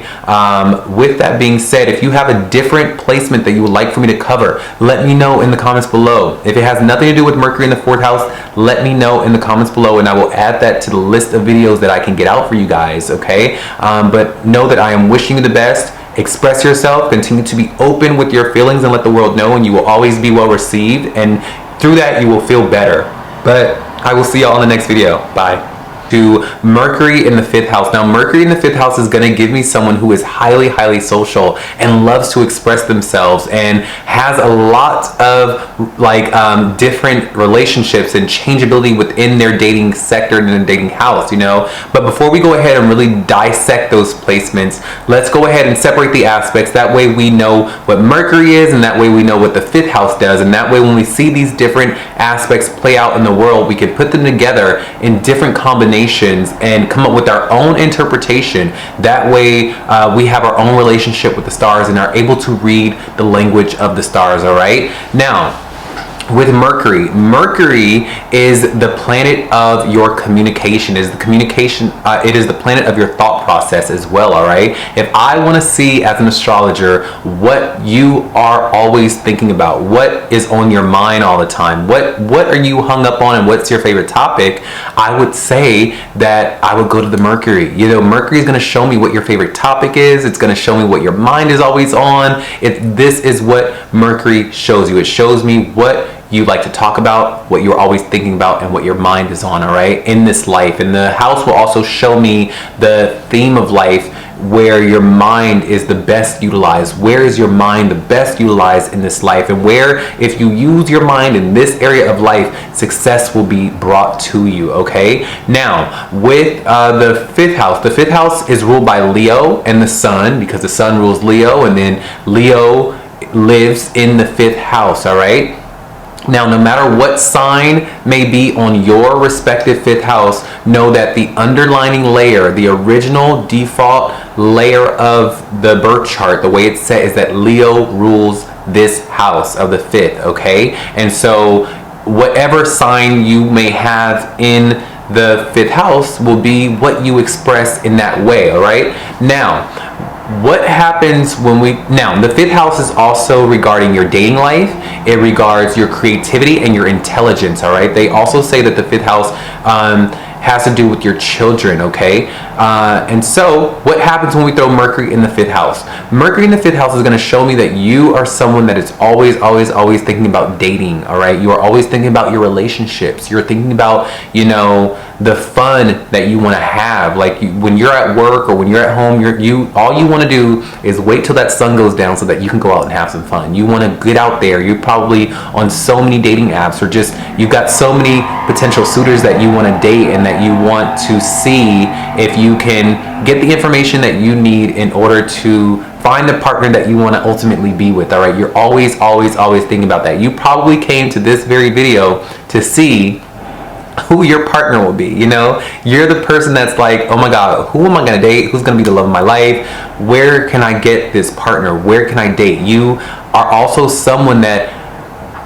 With that being said, if you have a different placement that you would like for me to cover, let me know in the comments below. If it has nothing to do with Mercury in the fourth house, let me know in the comments below and I will add that to the list of videos that I can get out for you guys, okay? But know that I am wishing you the best. Express yourself, continue to be open with your feelings and let the world know, and you will always be well received, and through that you will feel better. But I will see y'all in the next video. Bye. To Mercury in the fifth house. Now, Mercury in the fifth house is going to give me someone who is highly social and loves to express themselves and has a lot of like different relationships and changeability within their dating sector and their dating house, you know. But before we go ahead and really dissect those placements, let's go ahead and separate the aspects. That way we know what Mercury is, and that way we know what the fifth house does, and that way when we see these different aspects play out in the world, we can put them together in different combinations and come up with our own interpretation. That way we have our own relationship with the stars and are able to read the language of the stars, all right? Now, with Mercury. Mercury is the planet of your communication, it is the planet of your thought process as well, all right? If I want to see as an astrologer what you are always thinking about, what is on your mind all the time, what are you hung up on, and what's your favorite topic, I would say that I would go to the Mercury. You know, Mercury is going to show me what your favorite topic is. It's going to show me what your mind is always on. This is what Mercury shows you. It shows me what you like to talk about, what you're always thinking about, and what your mind is on, all right, in this life. And the house will also show me the theme of life, where your mind is the best utilized. Where is your mind the best utilized in this life? And where, if you use your mind in this area of life, success will be brought to you, okay? Now, with the fifth house is ruled by Leo and the sun, because the sun rules Leo, and then Leo lives in the fifth house, all right? Now, no matter what sign may be on your respective fifth house, know that the underlining layer, the original default layer of the birth chart, the way it's set, is that Leo rules this house of the fifth, okay? And so whatever sign you may have in the fifth house will be what you express in that way, all right? Now, what happens when now the fifth house is also regarding your dating life. It regards your creativity and your intelligence, all right? They also say that the fifth house has to do with your children, okay? And so what happens when we throw Mercury in the fifth house? Mercury in the fifth house is going to show me that you are someone that is always thinking about dating, all right? You are always thinking about your relationships. You're thinking about, you know, the fun that you want to have. Like when you're at work or when you're at home, all you want to do is wait till that sun goes down so that you can go out and have some fun. You want to get out there. You're probably on so many dating apps, or just you've got so many potential suitors that you want to date, and that you want to see if you can get the information that you need in order to find the partner that you want to ultimately be with, all right? You're always thinking about that. You probably came to this very video to see who your partner will be. You know, you're the person that's like, oh my god, who am I gonna date? Who's gonna be the love of my life? Where can I get this partner? Where can I date? You are also someone that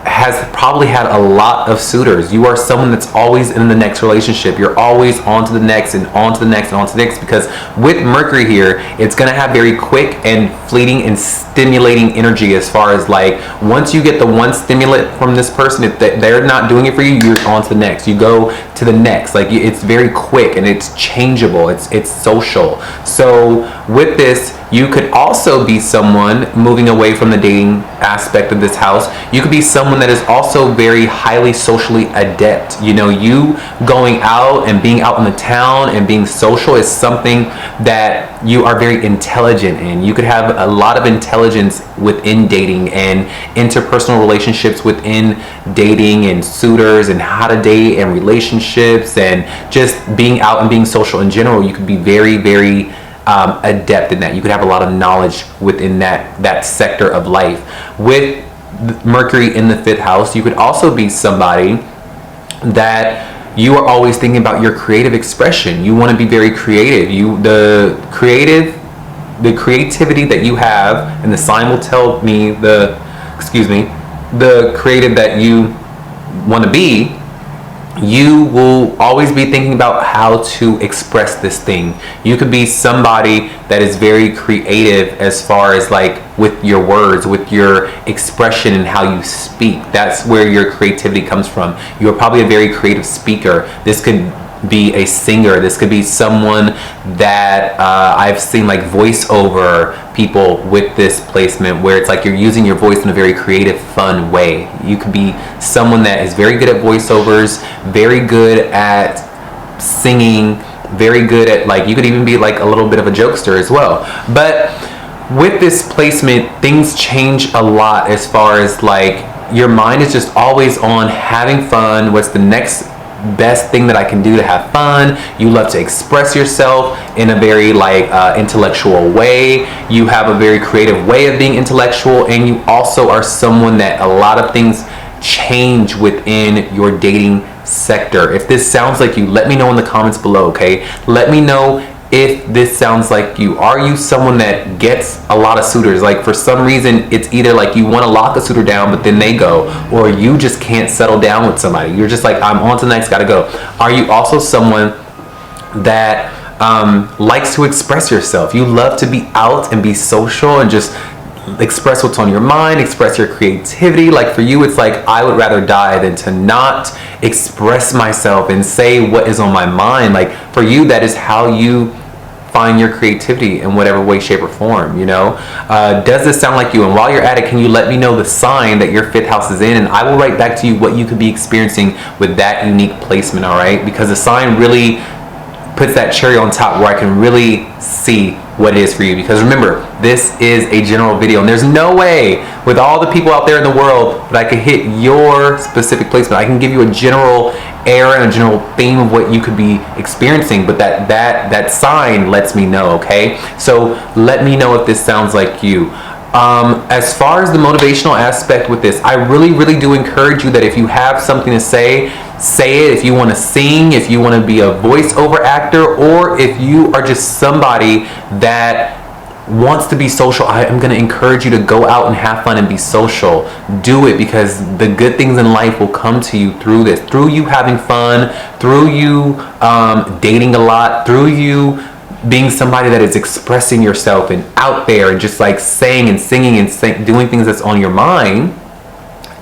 has probably had a lot of suitors. You are someone that's always in the next relationship. You're always on to the next and on to the next and on to the next, because with Mercury here, it's going to have very quick and fleeting and stimulating energy, as far as like, once you get the one stimulant from this person, if they're not doing it for you, you're on to the next. You go to the next. Like, it's very quick and it's changeable. It's social. So with this, you could also be someone moving away from the dating aspect of this house. You could be someone that is also very highly socially adept. You know, you going out and being out in the town and being social is something that you are very intelligent in. You could have a lot of intelligence within dating and interpersonal relationships within dating and suitors and how to date and relationships and just being out and being social in general. You could be very adept in that. You could have a lot of knowledge within that sector of life. With Mercury in the fifth house, you could also be somebody that you are always thinking about your creative expression. You want to be very creative. The creativity that you have, and the sign will tell me the creative that you want to be. You will always be thinking about how to express this thing. You could be somebody that is very creative as far as like with your words, with your expression and how you speak. That's where your creativity comes from. You're probably a very creative speaker. This could be a singer. This could be someone that I've seen like voiceover people with this placement, where it's like you're using your voice in a very creative, fun way. You could be someone that is very good at voiceovers, very good at singing, very good at, like, you could even be like a little bit of a jokester as well. But with this placement, things change a lot, as far as like your mind is just always on having fun. What's the next best thing that I can do to have fun? You love to express yourself in a very like intellectual way. You have a very creative way of being intellectual, and you also are someone that a lot of things change within your dating sector. If this sounds like you, let me know in the comments below, okay? Let me know if this sounds like you. Are you someone that gets a lot of suitors? Like for some reason, it's either like you want to lock a suitor down, but then they go, or you just can't settle down with somebody. You're just like, I'm on to the next, gotta go. Are you also someone that likes to express yourself? You love to be out and be social and just express what's on your mind, express your creativity. Like for you, it's like, I would rather die than to not express myself and say what is on my mind. Like for you, that is how you find your creativity in whatever way, shape, or form, you know? Does this sound like you? And while you're at it, can you let me know the sign that your 5th house is in? And I will write back to you what you could be experiencing with that unique placement, all right? Because the sign really puts that cherry on top where I can really see what it is for you. Because remember, this is a general video, and there's no way with all the people out there in the world that I could hit your specific placement. I can give you a general era and a general theme of what you could be experiencing, but that sign lets me know, okay? So let me know if this sounds like you. As far as the motivational aspect with this, I really do encourage you that if you have something to say it. If you want to sing, if you want to be a voiceover actor, or if you are just somebody that wants to be social, I am going to encourage you to go out and have fun and be social. Do it, because the good things in life will come to you through this, through you having fun, through you dating a lot, through you being somebody that is expressing yourself and out there and just like saying and singing and doing things that's on your mind.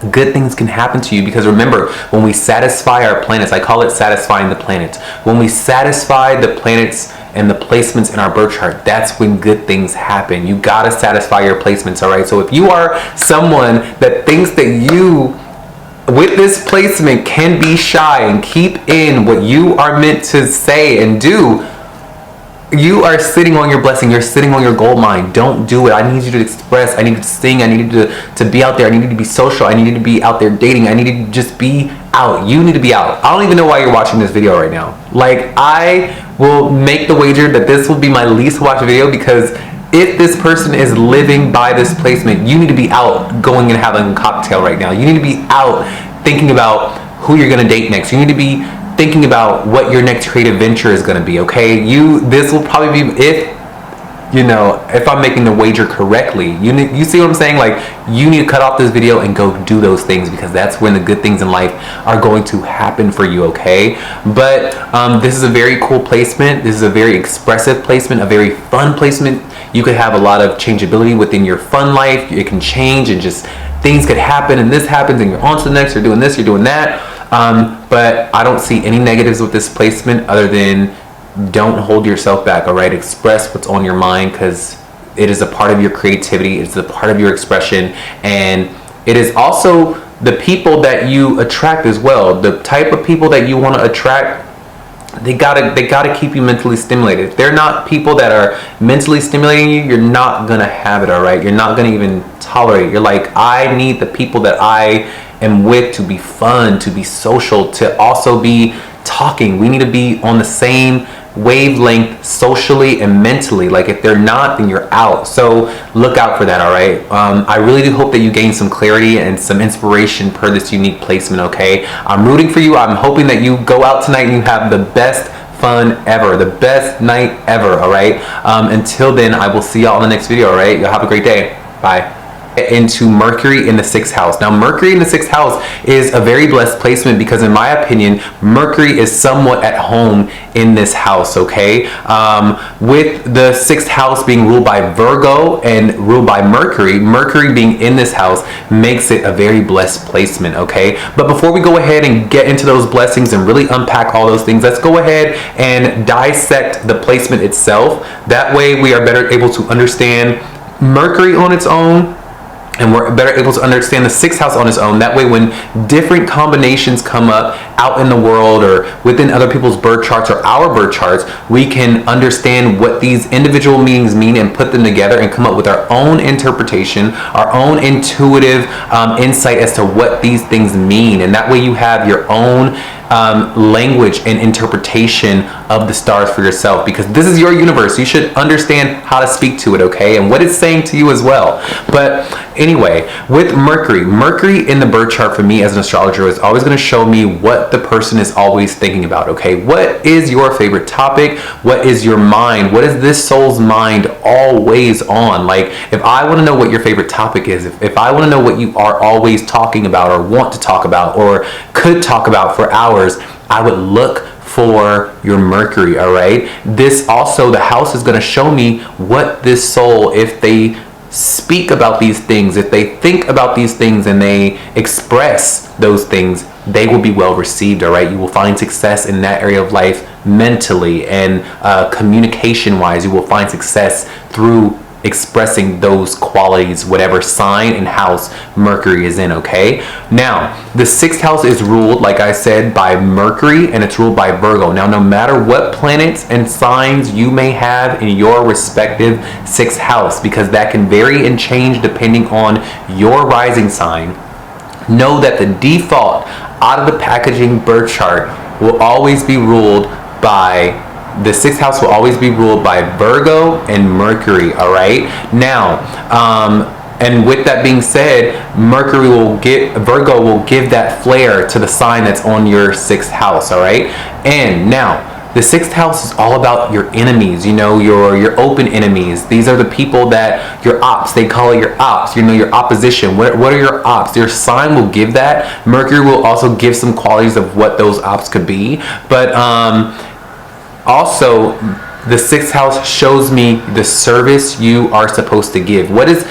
Good things can happen to you, because remember, when we satisfy our planets, I call it satisfying the planets. When we satisfy the planets and the placements in our birth chart, that's when good things happen. You gotta satisfy your placements, all right? So if you are someone that thinks that you, with this placement, can be shy and keep in what you are meant to say and do, you are sitting on your blessing. You're sitting on your gold mine. Don't do it. I need you to express. I need you to sing. I need you to be out there. I need you to be social. I need you to be out there dating. I need you to just be out. You need to be out. I don't even know why you're watching this video right now. Like, I will make the wager that this will be my least watched video, because if this person is living by this placement, you need to be out going and having a cocktail right now. You need to be out thinking about who you're going to date next. You need to be thinking about what your next creative venture is going to be, okay? This will probably be, if I'm making the wager correctly, you see what I'm saying? Like, you need to cut off this video and go do those things, because that's when the good things in life are going to happen for you, okay? But this is a very cool placement. This is a very expressive placement, a very fun placement. You could have a lot of changeability within your fun life. It can change, and just things could happen, and this happens, and you're on to the next, you're doing this, you're doing that. But I don't see any negatives with this placement other than don't hold yourself back, all right? Express what's on your mind, because it is a part of your creativity. It's a part of your expression, and it is also the people that you attract as well. The type of people that you want to attract, they gotta keep you mentally stimulated. If they're not people that are mentally stimulating you, you're not gonna have it, all right? You're not gonna even tolerate it. You're like, I need the people that I am with to be fun, to be social, to also be talking. We need to be on the same wavelength socially and mentally. Like, if they're not, then you're out. So look out for that, all right? I really do hope that you gain some clarity and some inspiration per this unique placement, okay? I'm rooting for you. I'm hoping that you go out tonight and you have the best fun ever, the best night ever, all right? Until then, I will see y'all in the next video, all right? Y'all have a great day. Bye. Into Mercury in the 6th house. Now, Mercury in the 6th house is a very blessed placement, because in my opinion, Mercury is somewhat at home in this house, okay? With the 6th house being ruled by Virgo and ruled by Mercury, Mercury being in this house makes it a very blessed placement, okay? But before we go ahead and get into those blessings and really unpack all those things, let's go ahead and dissect the placement itself. That way we are better able to understand Mercury on its own, and we're better able to understand the 6th house on its own. That way, when different combinations come up out in the world or within other people's birth charts or our birth charts, we can understand what these individual meanings mean and put them together and come up with our own interpretation, our own intuitive insight as to what these things mean. And that way you have your own language and interpretation of the stars for yourself, because this is your universe. You should understand how to speak to it, okay, and what it's saying to you as well. But Anyway, with Mercury in the birth chart for me as an astrologer is always going to show me what the person is always thinking about, okay? What is your favorite topic? What is your mind? What is this soul's mind always on? Like, if I want to know what your favorite topic is, if I want to know what you are always talking about or want to talk about or could talk about for hours, I would look for your Mercury, all right? This also, the house is going to show me what this soul, if they speak about these things, if they think about these things and they express those things, they will be well received, all right? You will find success in that area of life mentally and communication wise. You will find success through expressing those qualities, whatever sign and house Mercury is in, okay? Now, the 6th house is ruled, like I said, by Mercury, and it's ruled by Virgo. Now, no matter what planets and signs you may have in your respective 6th house, because that can vary and change depending on your rising sign, know that the default out of the packaging birth chart will always be ruled by the 6th house will always be ruled by Virgo and Mercury, all right? Now, and with that being said, Virgo will give that flair to the sign that's on your 6th house, all right? And now, the 6th house is all about your enemies, you know, your open enemies. These are the people that your ops, they call it your ops, you know, your opposition. What are your ops? Your sign will give that. Mercury will also give some qualities of what those ops could be. But also, the 6th house shows me the service you are supposed to give. What is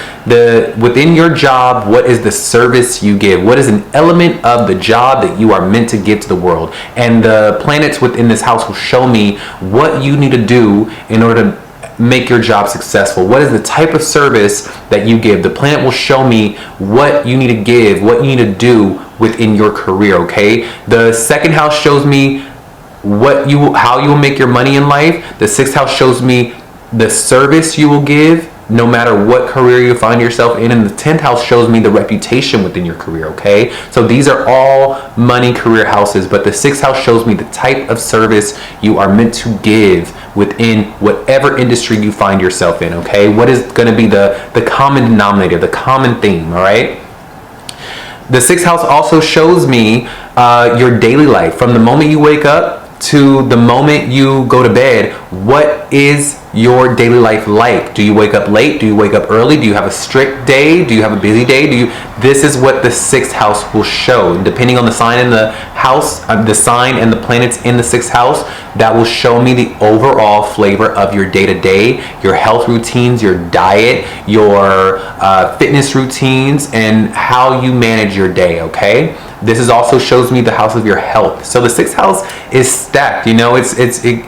within your job, what is the service you give? What is an element of the job that you are meant to give to the world? And the planets within this house will show me what you need to do in order to make your job successful. What is the type of service that you give? The planet will show me what you need to give, what you need to do within your career, okay? The 2nd house shows me how you will make your money in life. The 6th house shows me the service you will give no matter what career you find yourself in, and the 10th house shows me the reputation within your career, okay? So these are all money career houses, but the 6th house shows me the type of service you are meant to give within whatever industry you find yourself in, okay? What is going to be the common denominator, the common theme, all right? The 6th house also shows me your daily life. From the moment you wake up to the moment you go to bed, what is your daily life like? Do you wake up late? Do you wake up early? Do you have a strict day? Do you have a busy day? This is what the 6th house will show. And depending on the sign in the house, the sign and the planets in the 6th house, that will show me the overall flavor of your day-to-day, your health routines, your diet, your fitness routines, and how you manage your day, okay? This also shows me the house of your health. So the 6th house is stacked, you know, it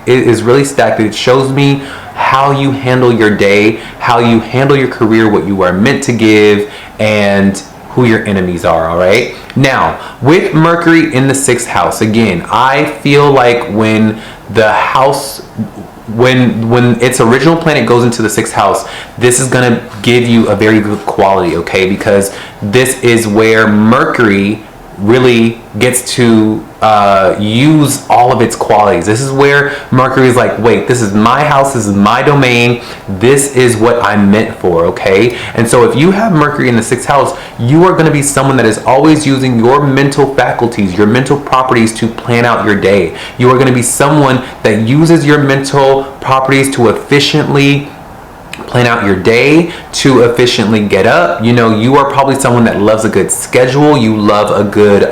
is really stacked. It shows me how you handle your day, how you handle your career, what you are meant to give, and who your enemies are, all right? Now, with Mercury in the 6th house, again, I feel like when the house, when its original planet goes into the 6th house, this is going to give you a very good quality, okay? Because this is where Mercury really gets to use all of its qualities. This is where Mercury is like, wait, this is my house, this is my domain, this is what I'm meant for, okay? And so if you have Mercury in the 6th house, you are going to be someone that is always using your mental faculties, your mental properties to plan out your day. You are going to be someone that uses your mental properties to efficiently plan out your day, to efficiently get up. You know, you are probably someone that loves a good schedule, you love a good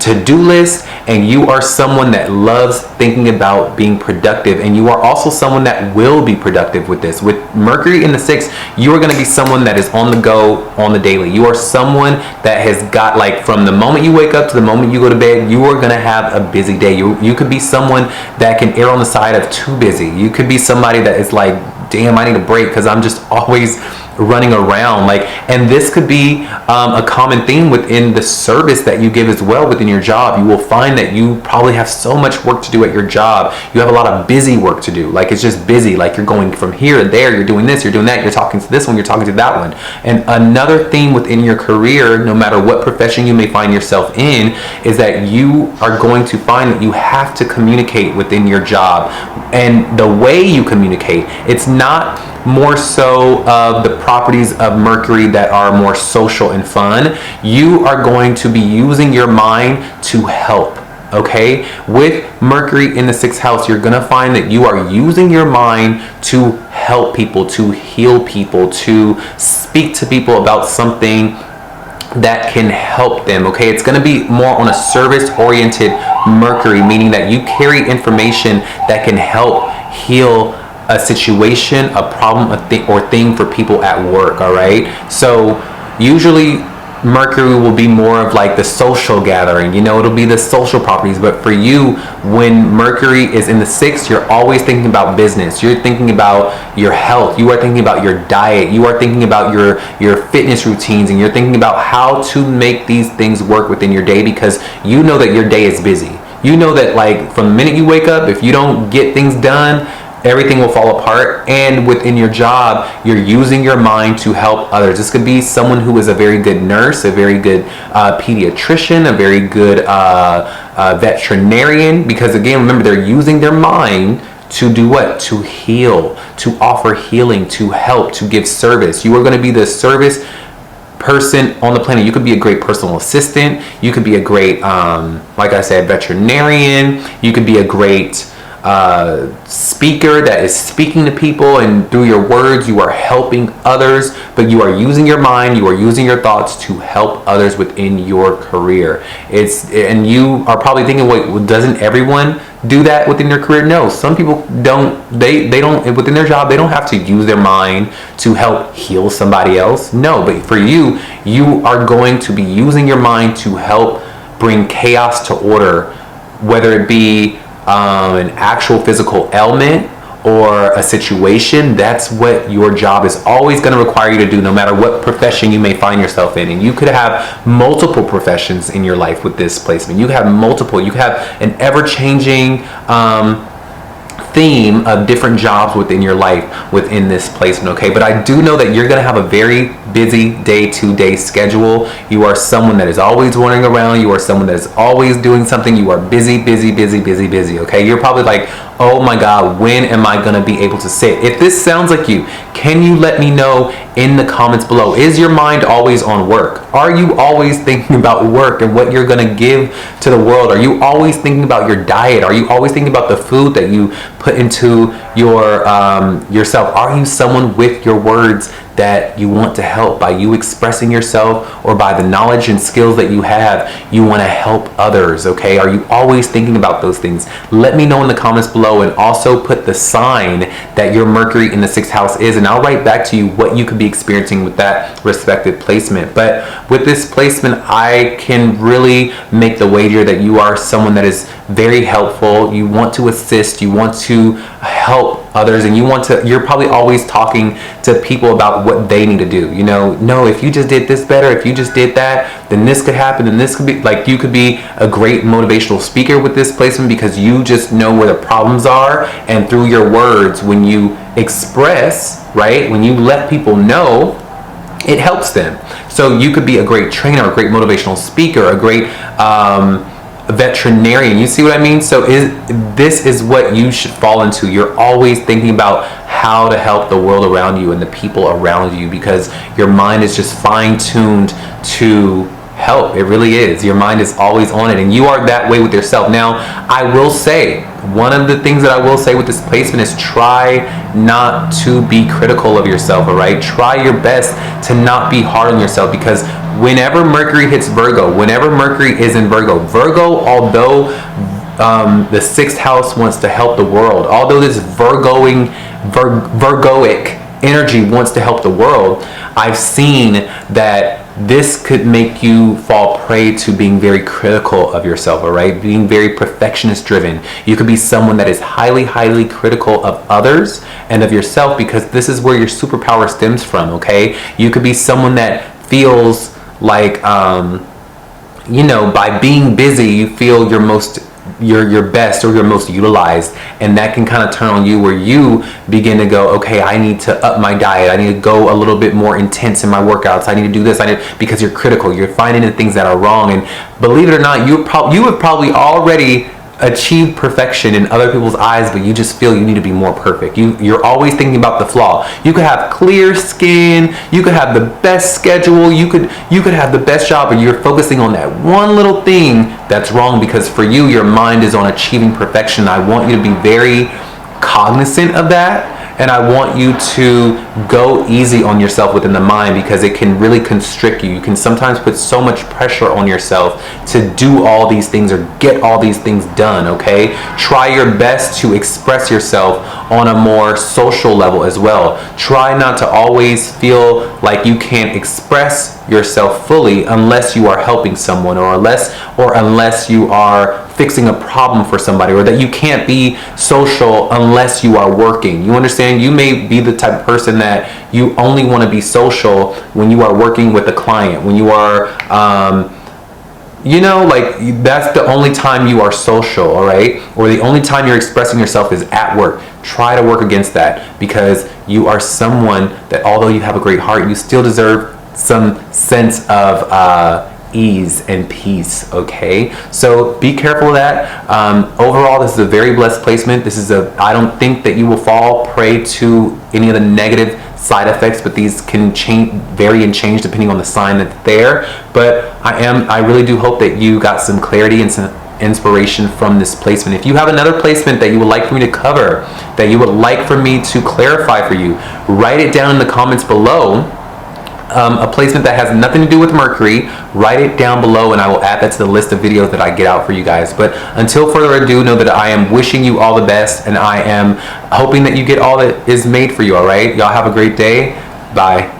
to-do list, and you are someone that loves thinking about being productive, and you are also someone that will be productive with this. With Mercury in the 6th, you are going to be someone that is on the go on the daily. You are someone that has got, like, from the moment you wake up to the moment you go to bed, you are going to have a busy day. You could be someone that can err on the side of too busy. You could be somebody that is like, damn, I need a break because I'm just always running around. Like, and this could be a common theme within the service that you give as well within your job. You will find that you probably have so much work to do at your job. You have a lot of busy work to do. Like, it's just busy. Like, you're going from here to there, you're doing this, you're doing that, you're talking to this one, you're talking to that one. And another theme within your career, no matter what profession you may find yourself in, is that you are going to find that you have to communicate within your job. And the way you communicate, it's not more so of the properties of Mercury that are more social and fun, you are going to be using your mind to help. Okay, with Mercury in the 6th house, you're gonna find that you are using your mind to help people, to heal people, to speak to people about something that can help them. Okay, it's going to be more on a service oriented Mercury, meaning that you carry information that can help heal a situation, a problem, or thing for people at work. All right, so usually Mercury will be more of like the social gathering, you know, it'll be the social properties. But for you, when Mercury is in the 6th, you're always thinking about business, you're thinking about your health, you are thinking about your diet, you are thinking about your fitness routines, and you're thinking about how to make these things work within your day, because you know that your day is busy. You know that, like, from the minute you wake up, if you don't get things done, everything will fall apart. And within your job, you're using your mind to help others. This could be someone who is a very good nurse, a very good pediatrician, a very good veterinarian, because again, remember, they're using their mind to do what? To heal, to offer healing, to help, to give service. You are going to be the service person on the planet. You could be a great personal assistant, you could be a great like I said, veterinarian, you could be a great speaker that is speaking to people, and through your words you are helping others, but you are using your mind, you are using your thoughts to help others within your career. And you are probably thinking, wait, doesn't everyone do that within their career? No, some people don't. They don't, within their job, they don't have to use their mind to help heal somebody else. No, but for you, you are going to be using your mind to help bring chaos to order, whether it be an actual physical ailment or a situation. That's what your job is always going to require you to do, no matter what profession you may find yourself in. And you could have multiple professions in your life with this placement. You could have multiple. You could have an ever-changing theme of different jobs within your life within this placement. Okay, but I do know that you're going to have a very busy day-to-day schedule. You are someone that is always running around. You are someone that is always doing something. You are busy. Okay, you're probably like, oh my God, when am I going to be able to sit? If this sounds like you, can you let me know in the comments below? Is your mind always on work? Are you always thinking about work and what you're going to give to the world? Are you always thinking about your diet? Are you always thinking about the food that you put into your yourself? Are you someone with your words that you want to help? By you expressing yourself, or by the knowledge and skills that you have, you want to help others. Okay, are you always thinking about those things? Let me know in the comments below, and also put the sign that your Mercury in the 6th house is, and I'll write back to you what you could be experiencing with that respective placement. But with this placement, I can really make the wager that you are someone that is very helpful. You want to assist, you want to help others, and you're probably always talking to people about what they need to do. You know, no, if you just did this better, if you just did that, then this could happen, and this could be, like, you could be a great motivational speaker with this placement, because you just know where the problems are, and through your words, when you express, right, when you let people know, it helps them. So you could be a great trainer, a great motivational speaker, a great veterinarian. You see what I mean? So this is what you should fall into. You're always thinking about how to help the world around you and the people around you, because your mind is just fine-tuned to help. It really is. Your mind is always on it, and you are that way with yourself. Now, I will say, one of the things that I will say with this placement is try not to be critical of yourself, all right? Try your best to not be hard on yourself, because whenever Mercury hits Virgo, whenever Mercury is in Virgo, although the 6th house wants to help the world, although this Virgoic energy wants to help the world, I've seen that this could make you fall prey to being very critical of yourself, all right? Being very perfectionist driven. You could be someone that is highly by others and of yourself, because this is where your superpower stems from, okay? You could be someone that feels like, you know, by being busy, you feel your best or your most utilized, and that can kind of turn on you, where you begin to go, okay, I need to up my diet, I need to go a little bit more intense in my workouts, I need to do this, because you're critical, you're finding the things that are wrong. And believe it or not, you have probably already achieve perfection in other people's eyes, but you just feel you need to be more perfect. You're always thinking about the flaw. You could have clear skin, you could have the best schedule, you could have the best job, but you're focusing on that one little thing that's wrong, because for you, your mind is on achieving perfection. I want you to be very cognizant of that. And I want you to go easy on yourself within the mind, because it can really constrict you. You can sometimes put so much pressure on yourself to do all these things or get all these things done, okay? Try your best to express yourself on a more social level as well. Try not to always feel like you can't express yourself fully unless you are helping someone, or unless you are fixing a problem for somebody, or that you can't be social unless you are working. You understand? You may be the type of person that you only want to be social when you are working with a client, when you are like that's the only time you are social, all right? Or the only time you're expressing yourself is at work. Try to work against that, because you are someone that, although you have a great heart, you still deserve some sense of ease and peace, okay? So be careful of that. Overall, this is a very blessed placement. I don't think that you will fall prey to any of the negative side effects, but these can vary and change depending on the sign that's there. But I really do hope that you got some clarity and some inspiration from this placement. If you have another placement that you would like for me to cover, that you would like for me to clarify for you, write it down in the comments below. A placement that has nothing to do with Mercury, write it down below, and I will add that to the list of videos that I get out for you guys. But until further ado, know that I am wishing you all the best, and I am hoping that you get all that is made for you, all right? Y'all have a great day. Bye.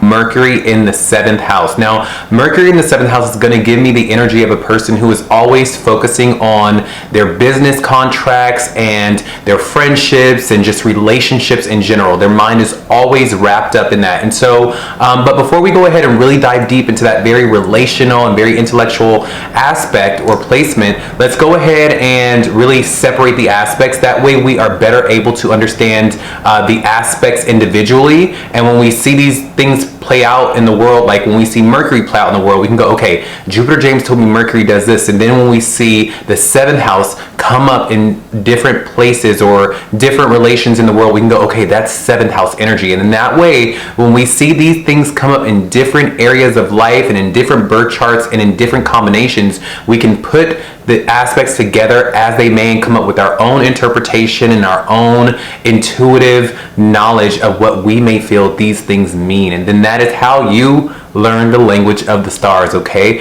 Mercury in the 7th house. Now, Mercury in the 7th house is going to give me the energy of a person who is always focusing on their business contracts and their friendships and just relationships in general. Their mind is always wrapped up in that. And so, but before we go ahead and really dive deep into that very relational and very intellectual aspect or placement, let's go ahead and really separate the aspects. That way we are better able to understand the aspects individually. And when we see these things play out in the world, like when we see Mercury play out in the world, we can go, okay, Jupiter James told me Mercury does this. And then when we see the 7th house come up in different places or different relations in the world, we can go, okay, that's 7th house energy. And in that way, when we see these things come up in different areas of life and in different birth charts and in different combinations, we can put the aspects together as they may and come up with our own interpretation and our own intuitive knowledge of what we may feel these things mean. And then that is how you learn the language of the stars, okay?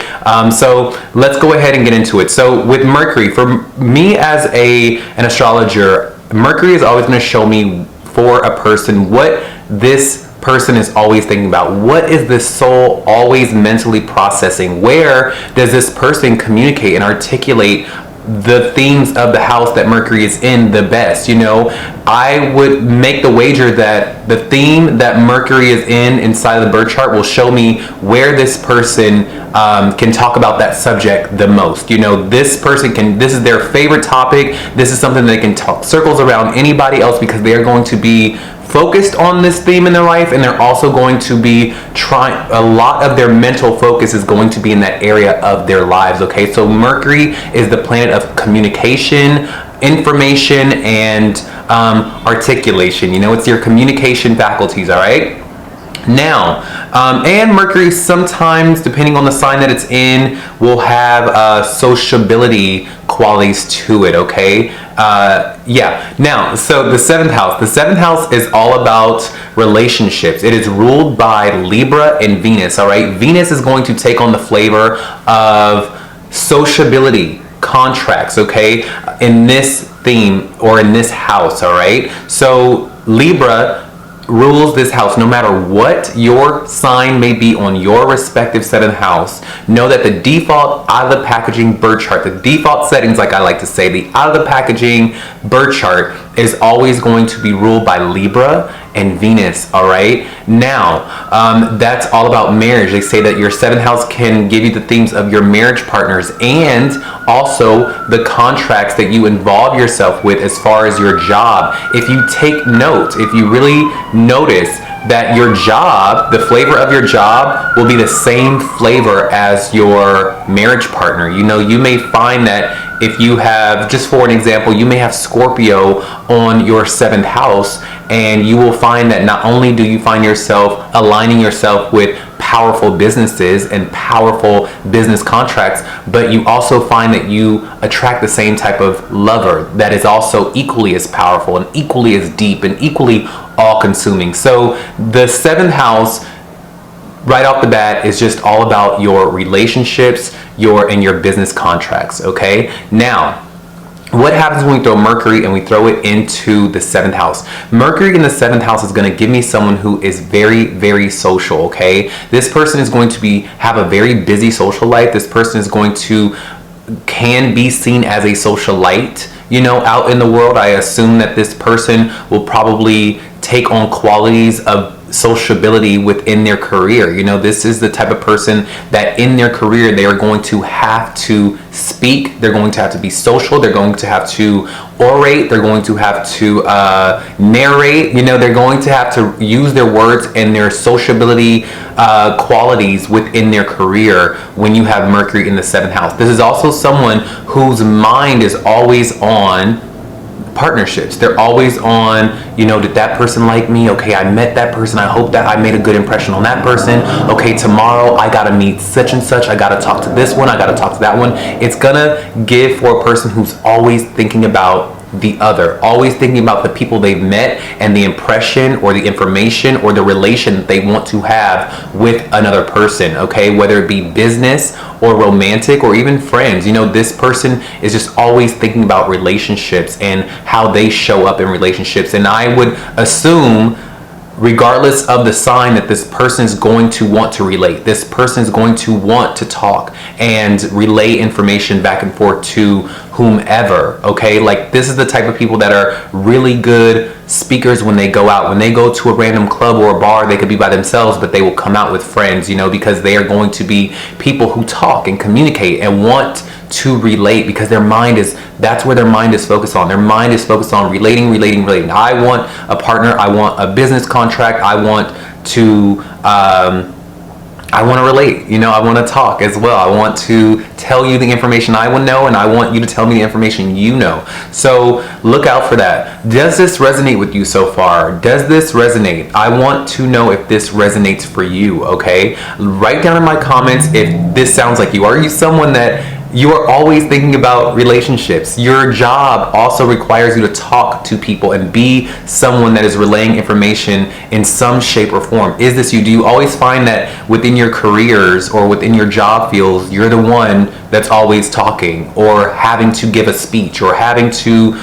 So let's go ahead and get into it. So with Mercury, for me as an astrologer, Mercury is always going to show me for a person what this person is always thinking about. What is this soul always mentally processing? Where does this person communicate and articulate the themes of the house that Mercury is in the best? You know, I would make the wager that the theme that Mercury is in inside of the birth chart will show me where this person can talk about that subject the most. You know, this person this is their favorite topic. This is something they can talk circles around anybody else, because they are going to be focused on this theme in their life, and they're also going to be a lot of their mental focus is going to be in that area of their lives, okay? So Mercury is the planet of communication, information, and articulation. You know, it's your communication faculties, all right? Now, and Mercury sometimes, depending on the sign that it's in, will have sociability qualities to it, okay? Yeah. Now, so the 7th house. The 7th house is all about relationships. It is ruled by Libra and Venus, all right? Venus is going to take on the flavor of sociability, contracts, okay? In this theme or in this house, all right? So Libra rules this house. No matter what your sign may be on your respective 7th house, know that the default out of the packaging birth chart, the default settings, like I like to say, the out of the packaging birth chart is always going to be ruled by Libra and Venus, all right? Now, that's all about marriage. They say that your 7th house can give you the themes of your marriage partners and also the contracts that you involve yourself with as far as your job. If you take note, if you really notice that your job, the flavor of your job will be the same flavor as your marriage partner. You know, you may find that if you have, just for an example, you may have Scorpio on your 7th house, and you will find that not only do you find yourself aligning yourself with powerful businesses and powerful business contracts, but you also find that you attract the same type of lover that is also equally as powerful and equally as deep and equally all-consuming. So the 7th house, right off the bat, is just all about your relationships, and your business contracts. Okay, now what happens when we throw Mercury and we throw it into the 7th house? Mercury in the 7th house is going to give me someone who is very, very social. Okay, this person is going to have a very busy social life. This person is going to can be seen as a socialite, out in the world. I assume that this person will probably take on qualities of sociability within their career. This is the type of person that in their career they are going to have to speak, they're going to have to be social, they're going to have to orate, they're going to have to narrate, they're going to have to use their words and their sociability qualities within their career when you have Mercury in the 7th house. This is also someone whose mind is always on partnerships. They're always on, did that person like me? Okay, I met that person. I hope that I made a good impression on that person. Okay, tomorrow I gotta meet such and such. I gotta talk to this one. I gotta talk to that one. It's gonna give for a person who's always thinking about the other, always thinking about the people they've met and the impression or the information or the relation that they want to have with another person. Okay, whether it be business or romantic or even friends. This person is just always thinking about relationships and how they show up in relationships. And I would assume, regardless of the sign, that this person is going to want to relate. This person is going to want to talk and relay information back and forth to whomever. Okay, like this is the type of people that are really good speakers when they go out. When they go to a random club or a bar, they could be by themselves, but they will come out with friends, because they are going to be people who talk and communicate and want to relate, because that's where their mind is focused on. Their mind is focused on relating. I want a partner, I want a business contract, I want to relate, I want to talk as well. I want to tell you the information I want to know, and I want you to tell me the information you know. So look out for that. Does this resonate with you so far? Does this resonate? I want to know if this resonates for you, okay? Write down in my comments if this sounds like you. Are you someone that you are always thinking about relationships? Your job also requires you to talk to people and be someone that is relaying information in some shape or form. Is this you? Do you always find that within your careers or within your job fields, you're the one that's always talking or having to give a speech or having to,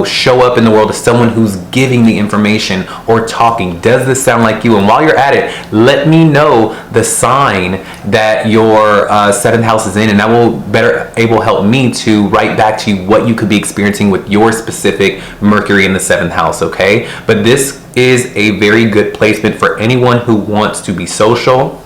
show up in the world as someone who's giving the information or talking? Does this sound like you? And while you're at it, let me know the sign that your 7th house is in, and that will better help me to write back to you what you could be experiencing with your specific Mercury in the 7th house. Okay, but this is a very good placement for anyone who wants to be social,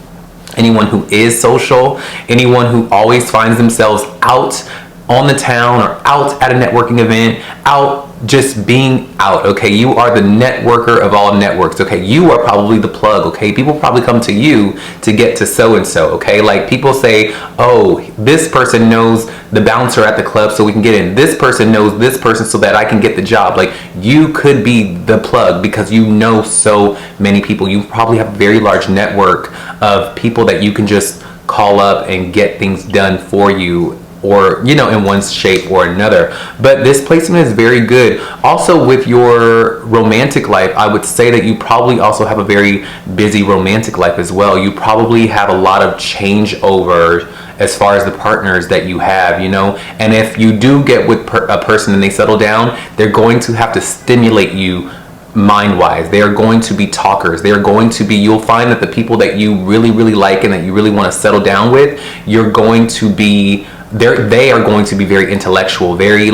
anyone who is social, anyone who always finds themselves out on the town or out at a networking event, out just being out. Okay, you are the networker of all networks. Okay, you are probably the plug. Okay, people probably come to you to get to so and so. Okay, like people say, oh, this person knows the bouncer at the club so we can get in. This person knows this person so that I can get the job. Like, you could be the plug because you know so many people. You probably have a very large network of people that you can just call up and get things done for you, or in one shape or another. But this placement is very good. Also, with your romantic life, I would say that you probably also have a very busy romantic life as well. You probably have a lot of changeover as far as the partners that you have, and if you do get with a person and they settle down, they're going to have to stimulate you mind-wise. They are going to be talkers. They are going to be, you'll find that the people that you really, really like and that you really want to settle down with, you're going to be, they are going to be very intellectual, very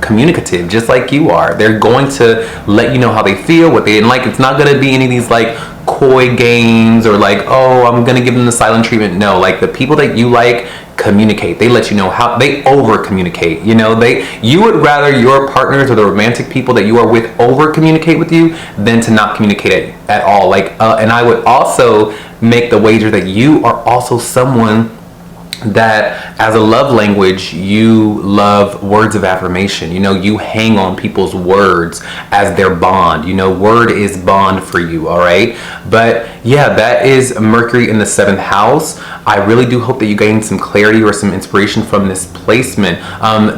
communicative, just like you are. They're going to let you know how they feel, what they didn't like. It's not going to be any of these coy games or oh, I'm going to give them the silent treatment. No, the people that you like communicate. They let you know how, they over communicate. You would rather your partners or the romantic people that you are with over communicate with you than to not communicate at all. And I would also make the wager that you are also someone that as a love language, you love words of affirmation. You know, you hang on people's words as their bond. You know, word is bond for you, all right? But yeah, that is Mercury in the 7th house. I really do hope that you gain some clarity or some inspiration from this placement.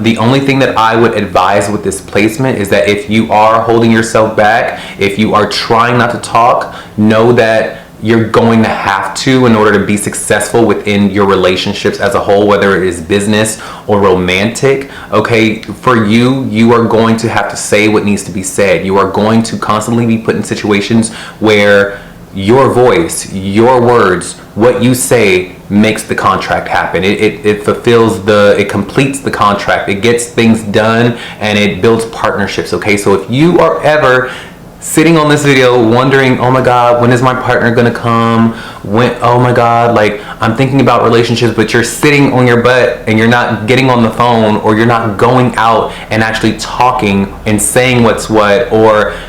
The only thing that I would advise with this placement is that if you are holding yourself back, if you are trying not to talk, know that you're going to have to in order to be successful within your relationships as a whole, whether it is business or romantic. Okay, for you, you are going to have to say what needs to be said. You are going to constantly be put in situations where your voice, your words, what you say makes the contract happen. It fulfills it completes the contract. It gets things done and it builds partnerships. Okay, so if you are ever sitting on this video wondering, oh my god, when is my partner gonna come, oh my god, like I'm thinking about relationships, but you're sitting on your butt and you're not getting on the phone, or you're not going out and actually talking and saying what's what, or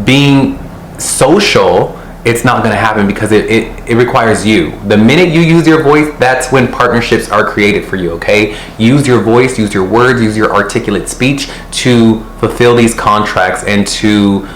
being social, it's not going to happen because it requires you. The minute you use your voice, that's when partnerships are created for you, okay? Use your voice, use your words, use your articulate speech to fulfill these contracts and to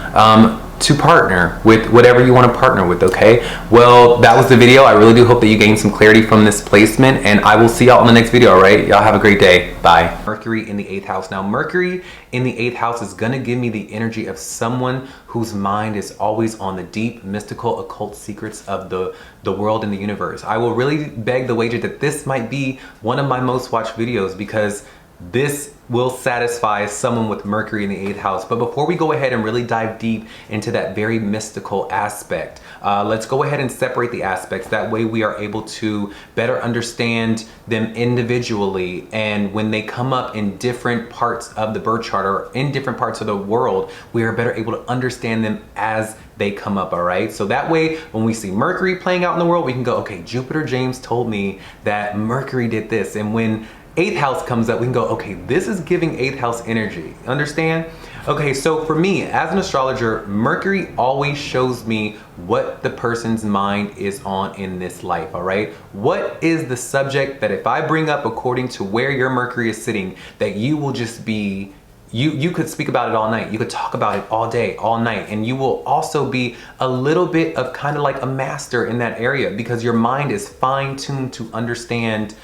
partner with whatever you want to partner with, okay? Well, that was the video. I really do hope that you gained some clarity from this placement, and I will see y'all in the next video, all right? Y'all have a great day. Bye. Mercury in the 8th house. Now, Mercury in the 8th house is going to give me the energy of someone whose mind is always on the deep, mystical, occult secrets of the world and the universe. I will really beg the wager that this might be one of my most watched videos, because this will satisfy someone with Mercury in the 8th house. But before we go ahead and really dive deep into that very mystical aspect, let's go ahead and separate the aspects. That way we are able to better understand them individually, and when they come up in different parts of the birth chart or in different parts of the world, we are better able to understand them as they come up, all right? So that way, when we see Mercury playing out in the world, we can go, okay, Jupiter James told me that Mercury did this. And when 8th house comes up, we can go, okay, this is giving 8th house energy. Understand? Okay, so for me, as an astrologer, Mercury always shows me what the person's mind is on in this life, all right? What is the subject that if I bring up according to where your Mercury is sitting, that you will just be, you could speak about it all night. You could talk about it all day, all night, and you will also be a little bit of kind of like a master in that area, because your mind is fine-tuned to understand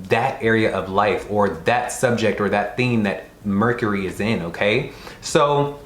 that area of life or that subject or that theme that Mercury is in, okay? So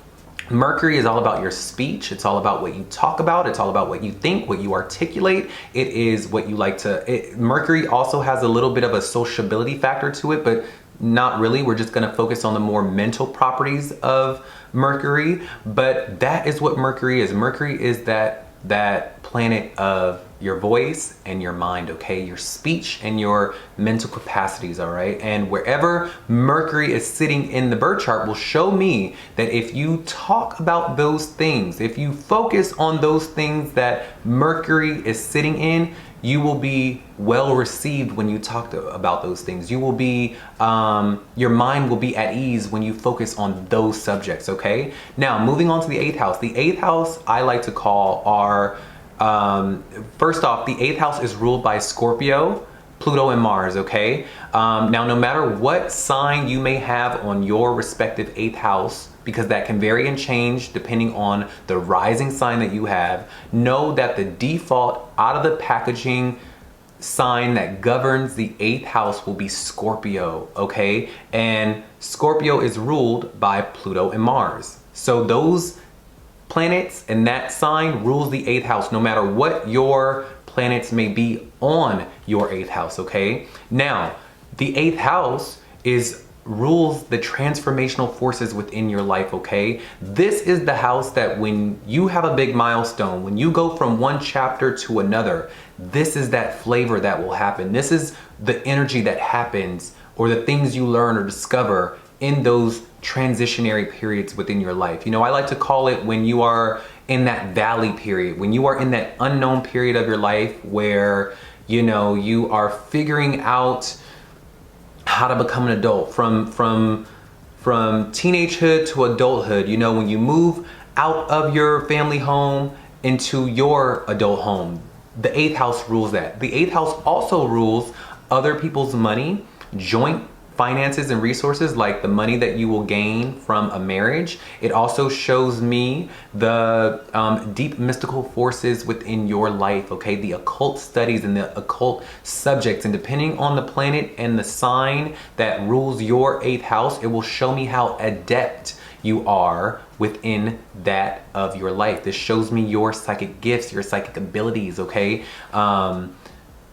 Mercury is all about your speech. It's all about what you talk about. It's all about what you think, what you articulate. It is what you like to, Mercury also has a little bit of a sociability factor to it, but not really. We're just gonna focus on the more mental properties of Mercury, but that is what Mercury is. Mercury is that planet of your voice and your mind, okay? Your speech and your mental capacities, all right? And wherever Mercury is sitting in the birth chart will show me that if you talk about those things, if you focus on those things that Mercury is sitting in, you will be well received when you talk about those things. You will be, your mind will be at ease when you focus on those subjects, okay? Now, moving on to the 8th house. The 8th house I like to call our, first off, the 8th house is ruled by Scorpio, Pluto, and Mars, okay? Now, no matter what sign you may have on your respective 8th house, because that can vary and change depending on the rising sign that you have, know that the default out of the packaging sign that governs the 8th house will be Scorpio, okay? And Scorpio is ruled by Pluto and Mars. So those planets and that sign rules the 8th house, no matter what your planets may be on your 8th house, okay? Now, the 8th house rules the transformational forces within your life, okay? This is the house that when you have a big milestone, when you go from one chapter to another, this is that flavor that will happen. This is the energy that happens, or the things you learn or discover in those transitionary periods within your life. You know, I like to call it when you are in that valley period, when you are in that unknown period of your life where, you know, you are figuring out how to become an adult, from teenagehood to adulthood. You know, when you move out of your family home into your adult home, the 8th house rules that. The 8th house also rules other people's money, joint finances and resources, like the money that you will gain from a marriage. It also shows me the deep mystical forces within your life, okay? The occult studies and the occult subjects, and depending on the planet and the sign that rules your 8th house, it will show me how adept you are within that of your life. This shows me your psychic gifts, your psychic abilities, okay?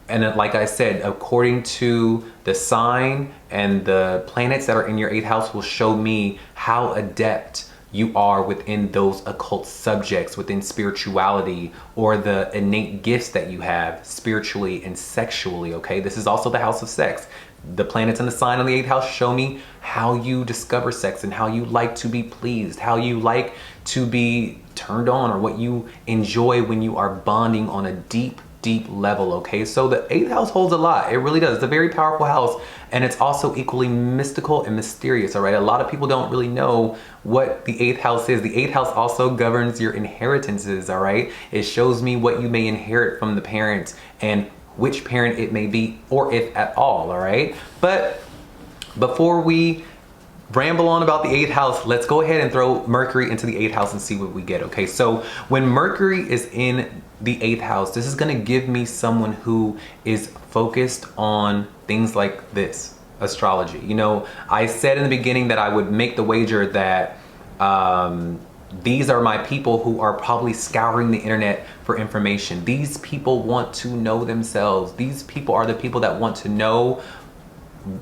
And like I said, according to the sign and the planets that are in your 8th house will show me how adept you are within those occult subjects, within spirituality, or the innate gifts that you have spiritually and sexually, okay? This is also the house of sex. The planets and the sign on the 8th house show me how you discover sex and how you like to be pleased, how you like to be turned on, or what you enjoy when you are bonding on a deep level, okay? So the 8th house holds a lot. It really does. It's a very powerful house, and it's also equally mystical and mysterious, all right? A lot of people don't really know what the 8th house is. The 8th house also governs your inheritances, all right? It shows me what you may inherit from the parents and which parent it may be, or if at all right? But before we ramble on about the 8th house, let's go ahead and throw Mercury into the 8th house and see what we get, okay? So when Mercury is in the 8th house, this is going to give me someone who is focused on things like this, astrology. You know, I said in the beginning that I would make the wager that these are my people who are probably scouring the internet for information. These people want to know themselves. These people are the people that want to know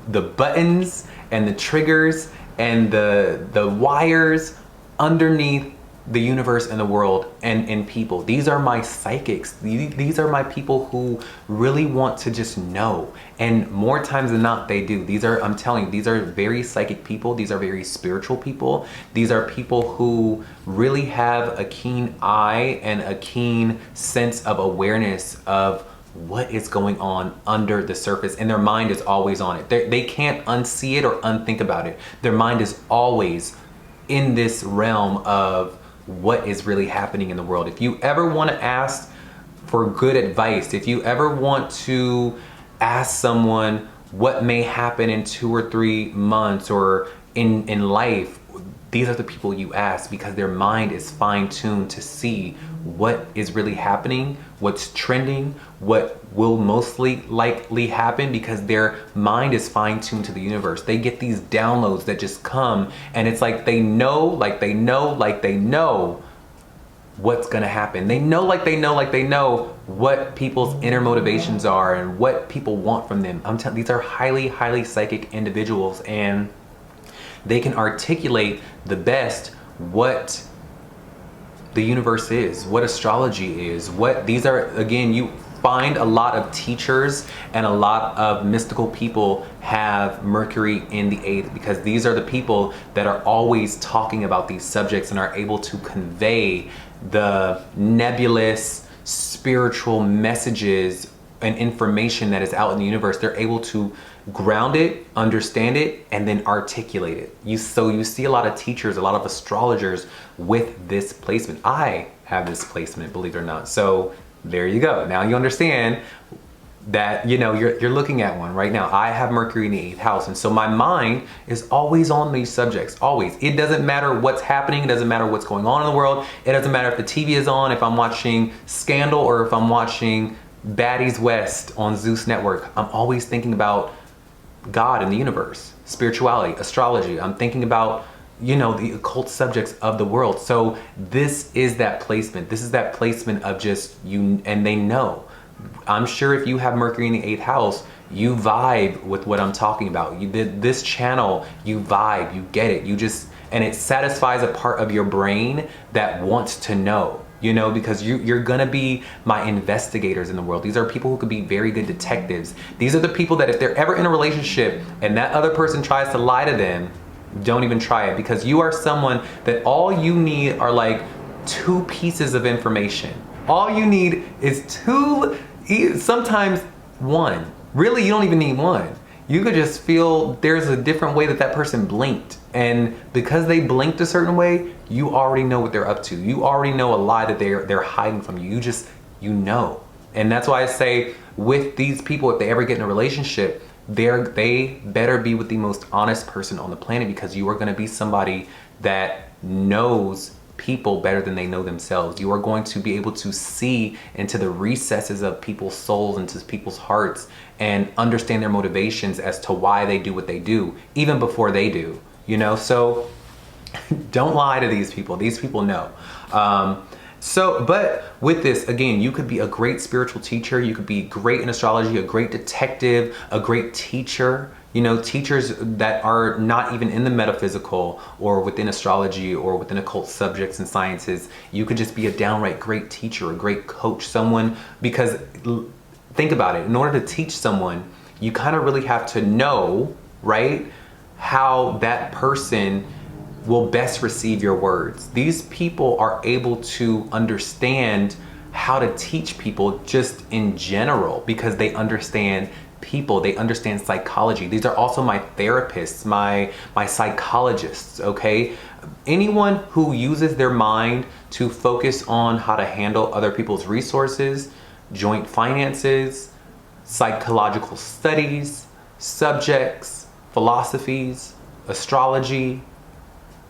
the buttons and the triggers and the wires underneath the universe and the world and people. These are my psychics. These are my people who really want to just know. And more times than not, they do. These are, I'm telling you, these are very psychic people. These are very spiritual people. These are people who really have a keen eye and a keen sense of awareness of what is going on under the surface, and their mind is always on it. They can't unsee it or unthink about it. Their mind is always in this realm of what is really happening in the world. If you ever want to ask for good advice, if you ever want to ask someone what may happen in 2 or 3 months or in life, these are the people you ask, because their mind is fine-tuned to see what is really happening, what's trending, what will mostly likely happen, because their mind is fine-tuned to the universe. They get these downloads that just come, and it's like they know, like they know what's gonna happen. They know like they know what people's inner motivations are and what people want from them. I'm telling you, these are highly psychic individuals, and they can articulate the best what the universe is, what astrology is, what these are. Again, you find a lot of teachers and a lot of mystical people have Mercury in the 8th, because these are the people that are always talking about these subjects and are able to convey the nebulous spiritual messages and information that is out in the universe. They're able to ground it, understand it, and then articulate it. So you see a lot of teachers, a lot of astrologers with this placement. I have this placement, believe it or not. So there you go. Now you understand that, you know, you're looking at one right now. I have Mercury in the 8th house, and so my mind is always on these subjects, always. It doesn't matter what's happening. It doesn't matter what's going on in the world. It doesn't matter if the TV is on, if I'm watching Scandal, or if I'm watching Baddies West on Zeus Network. I'm always thinking about God and the universe, spirituality, astrology. I'm thinking about, you know, the occult subjects of the world. So this is that placement. This is that placement of just you, and they know. I'm sure if you have Mercury in the 8th house, you vibe with what I'm talking about. You did this channel, you vibe, you get it. You just, and it satisfies a part of your brain that wants to know. You know, because you're gonna be my investigators in the world. These are people who could be very good detectives. These are the people that if they're ever in a relationship and that other person tries to lie to them, don't even try it, because you are someone that all you need are like 2 pieces of information. All you need is 2, sometimes 1. Really, you don't even need 1. You could just feel there's a different way that person blinked. And because they blinked a certain way, you already know what they're up to. You already know a lie that they're hiding from you. You know. And that's why I say with these people, if they ever get in a relationship, they better be with the most honest person on the planet, because you are going to be somebody that knows people better than they know themselves. You are going to be able to see into the recesses of people's souls, into people's hearts, and understand their motivations as to why they do what they do, even before they do, you know? So don't lie to these people. These people know. But with this, again, you could be a great spiritual teacher. You could be great in astrology, a great detective, a great teacher. You know, teachers that are not even in the metaphysical or within astrology or within occult subjects and sciences. You could just be a downright great teacher, a great coach, someone, because think about it. In order to teach someone, you kind of really have to know, right, how that person will best receive your words. These people are able to understand how to teach people just in general, because they understand people, they understand psychology. These are also my therapists, my psychologists, okay? Anyone who uses their mind to focus on how to handle other people's resources, joint finances, psychological studies, subjects, philosophies, astrology,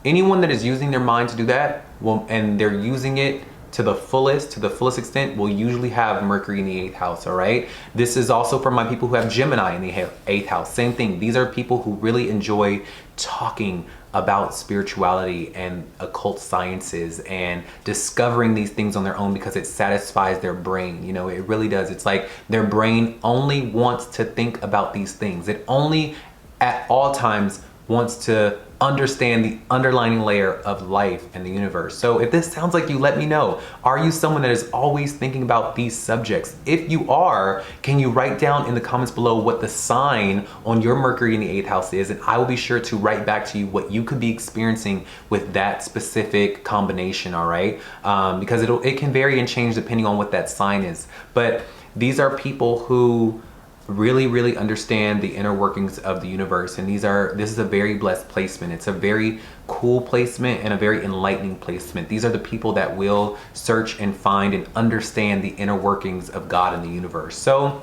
anyone that is using their mind to do that, and they're using it to the fullest extent, will usually have Mercury in the 8th house, all right? This is also for my people who have Gemini in the 8th house. Same thing. These are people who really enjoy talking about spirituality and occult sciences and discovering these things on their own, because it satisfies their brain. You know, it really does. It's like their brain only wants to think about these things. It only at all times wants to understand the underlying layer of life and the universe. So if this sounds like you, let me know. Are you someone that is always thinking about these subjects? If you are, can you write down in the comments below what the sign on your Mercury in the 8th house is, and I will be sure to write back to you what you could be experiencing with that specific combination, all right? Because it can vary and change depending on what that sign is. But these are people who really understand the inner workings of the universe, and this is a very blessed placement. It's a very cool placement and a very enlightening placement. These are the people that will search and find and understand the inner workings of God in the universe. So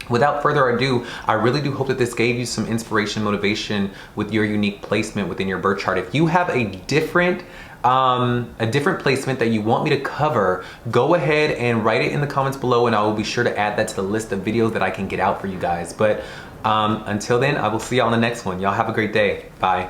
without further ado, I really do hope that this gave you some inspiration, motivation with your unique placement within your birth chart. If you have a different placement that you want me to cover, go ahead and write it in the comments below, and I will be sure to add that to the list of videos that I can get out for you guys. But until then, I will see y'all in the next one. Y'all have a great day. Bye.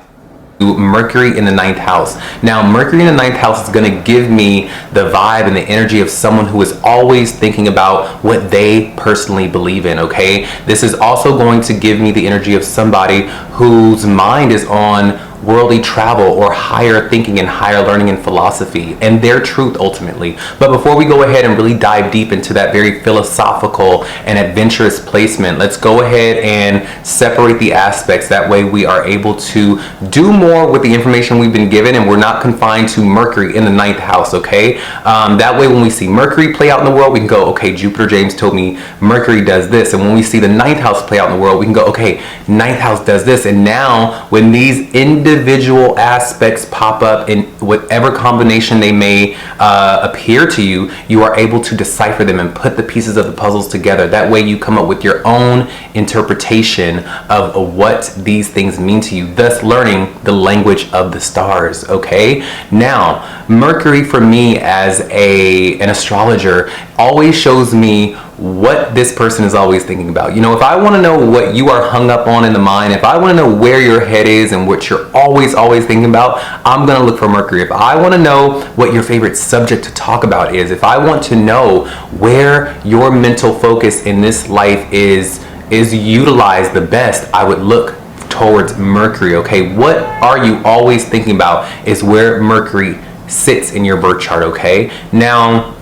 Mercury in the 9th house. Now, Mercury in the 9th house is going to give me the vibe and the energy of someone who is always thinking about what they personally believe in, okay? This is also going to give me the energy of somebody whose mind is on worldly travel or higher thinking and higher learning and philosophy and their truth ultimately. But before we go ahead and really dive deep into that very philosophical and adventurous placement, let's go ahead and separate the aspects. That way we are able to do more with the information we've been given, and we're not confined to Mercury in the 9th house, okay? That way when we see Mercury play out in the world, we can go, okay, Jupiter James told me Mercury does this. And when we see the 9th house play out in the world, we can go, okay, 9th house does this. And now when these individual aspects pop up in whatever combination they may appear to you, you are able to decipher them and put the pieces of the puzzles together. That way you come up with your own interpretation of what these things mean to you, thus learning the language of the stars, okay? Now, Mercury for me as an astrologer always shows me what this person is always thinking about. You know, if I want to know what you are hung up on in the mind, if I want to know where your head is and what you're always thinking about, I'm going to look for Mercury. If I want to know what your favorite subject to talk about is, if I want to know where your mental focus in this life is utilized the best, I would look towards Mercury, okay? What are you always thinking about is where Mercury sits in your birth chart, okay? Now,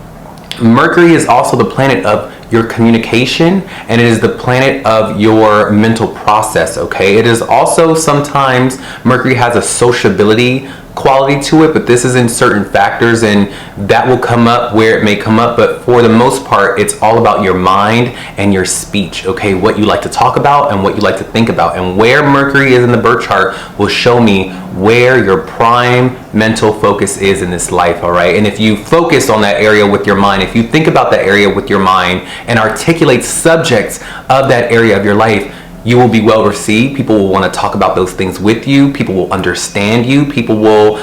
Mercury is also the planet of your communication, and it is the planet of your mental process, okay? It is also sometimes Mercury has a sociability quality to it, but this is in certain factors, and that will come up where it may come up. But for the most part, it's all about your mind and your speech, okay? What you like to talk about and what you like to think about. And where Mercury is in the birth chart will show me where your prime mental focus is in this life, all right? And if you focus on that area with your mind, if you think about that area with your mind and articulate subjects of that area of your life, you will be well received. People will want to talk about those things with you. People will understand you. People will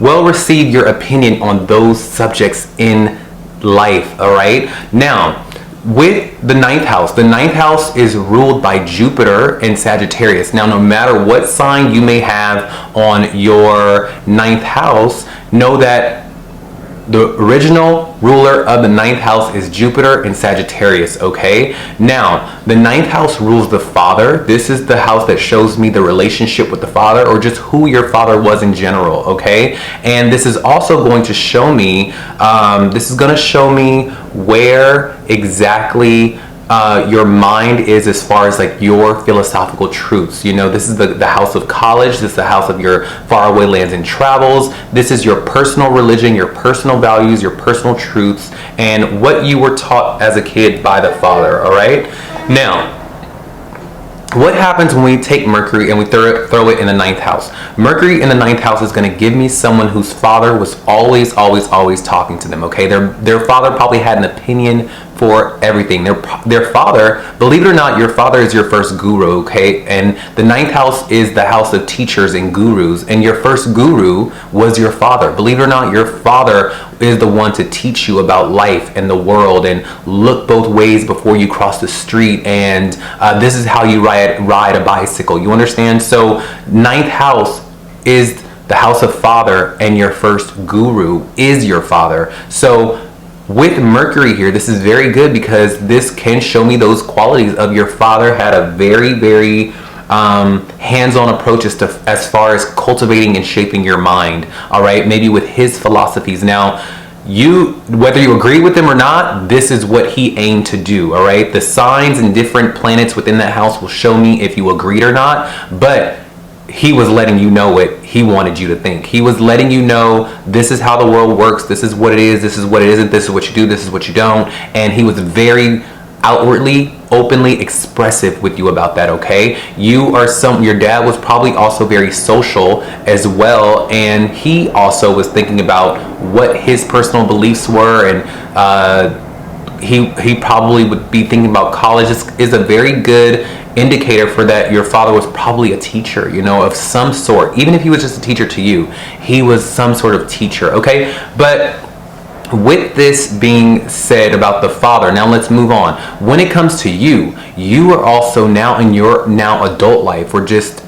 well receive your opinion on those subjects in life, all right? Now, with the ninth house is ruled by Jupiter in Sagittarius. Now, no matter what sign you may have on your ninth house, know that the original ruler of the ninth house is Jupiter in Sagittarius, okay? Now, the ninth house rules the father. This is the house that shows me the relationship with the father, or just who your father was in general, okay? And this is also going to show me, where exactly your mind is as far as like your philosophical truths. You know, this is the house of college. This is the house of your faraway lands and travels. This is your personal religion, your personal values, your personal truths, and what you were taught as a kid by the father, all right? Now, what happens when we take Mercury and we throw it in the ninth house? Mercury in the ninth house is going to give me someone whose father was always talking to them, okay? Their father probably had an opinion for everything. Their father, believe it or not, your father is your first guru, okay? And the ninth house is the house of teachers and gurus, and your first guru was your father. Believe it or not, your father is the one to teach you about life and the world, and look both ways before you cross the street, and this is how you ride a bicycle. You understand? So ninth house is the house of father, and your first guru is your father. So with Mercury here, this is very good because this can show me those qualities of your father had a very hands-on approach as far as cultivating and shaping your mind, all right? Maybe with his philosophies. Now, whether you agree with him or not, this is what he aimed to do, all right? The signs and different planets within that house will show me if you agreed or not, but he was letting you know what he wanted you to think. He was letting you know this is how the world works, this is what it is, this is what it isn't, this is what you do, this is what you don't. And he was very outwardly, openly expressive with you about that, okay? Your dad was probably also very social as well, and he also was thinking about what his personal beliefs were, and he probably would be thinking about college. This is a very good indicator for that your father was probably a teacher, you know, of some sort. Even if he was just a teacher to you, he was some sort of teacher, okay? But with this being said about the father, now let's move on. When it comes to you, you are also now in your adult life, or just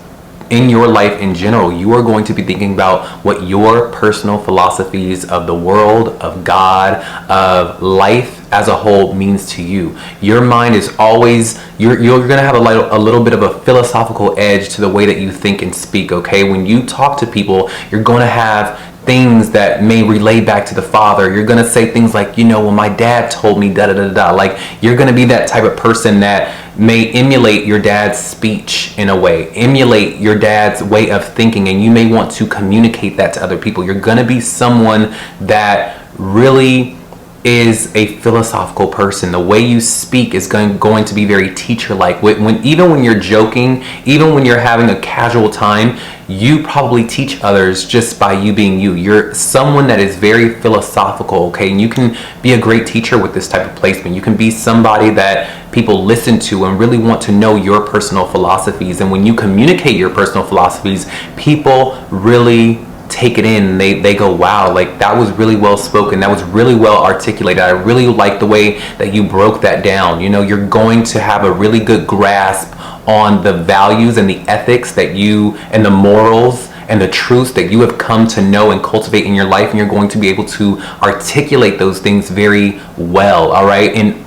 in your life in general, you are going to be thinking about what your personal philosophies of the world, of God, of life as a whole means to you. Your mind is always, you're going to have a little bit of a philosophical edge to the way that you think and speak, okay? When you talk to people, you're going to have things that may relay back to the father. You're going to say things like, you know, well, my dad told me da-da-da-da. Like, you're going to be that type of person that may emulate your dad's speech in a way, emulate your dad's way of thinking, and you may want to communicate that to other people. You're going to be someone that really is a philosophical person. The way you speak is going to be very teacher-like. Even when you're joking, even when you're having a casual time, you probably teach others just by you being you. You're someone that is very philosophical, okay? And you can be a great teacher with this type of placement. You can be somebody that people listen to and really want to know your personal philosophies. And when you communicate your personal philosophies, people really take it in. They go, wow, like that was really well spoken, that was really well articulated, I really like the way that you broke that down. You know, you're going to have a really good grasp on the values and the ethics that you, and the morals and the truths that you have come to know and cultivate in your life, and you're going to be able to articulate those things very well, all right, in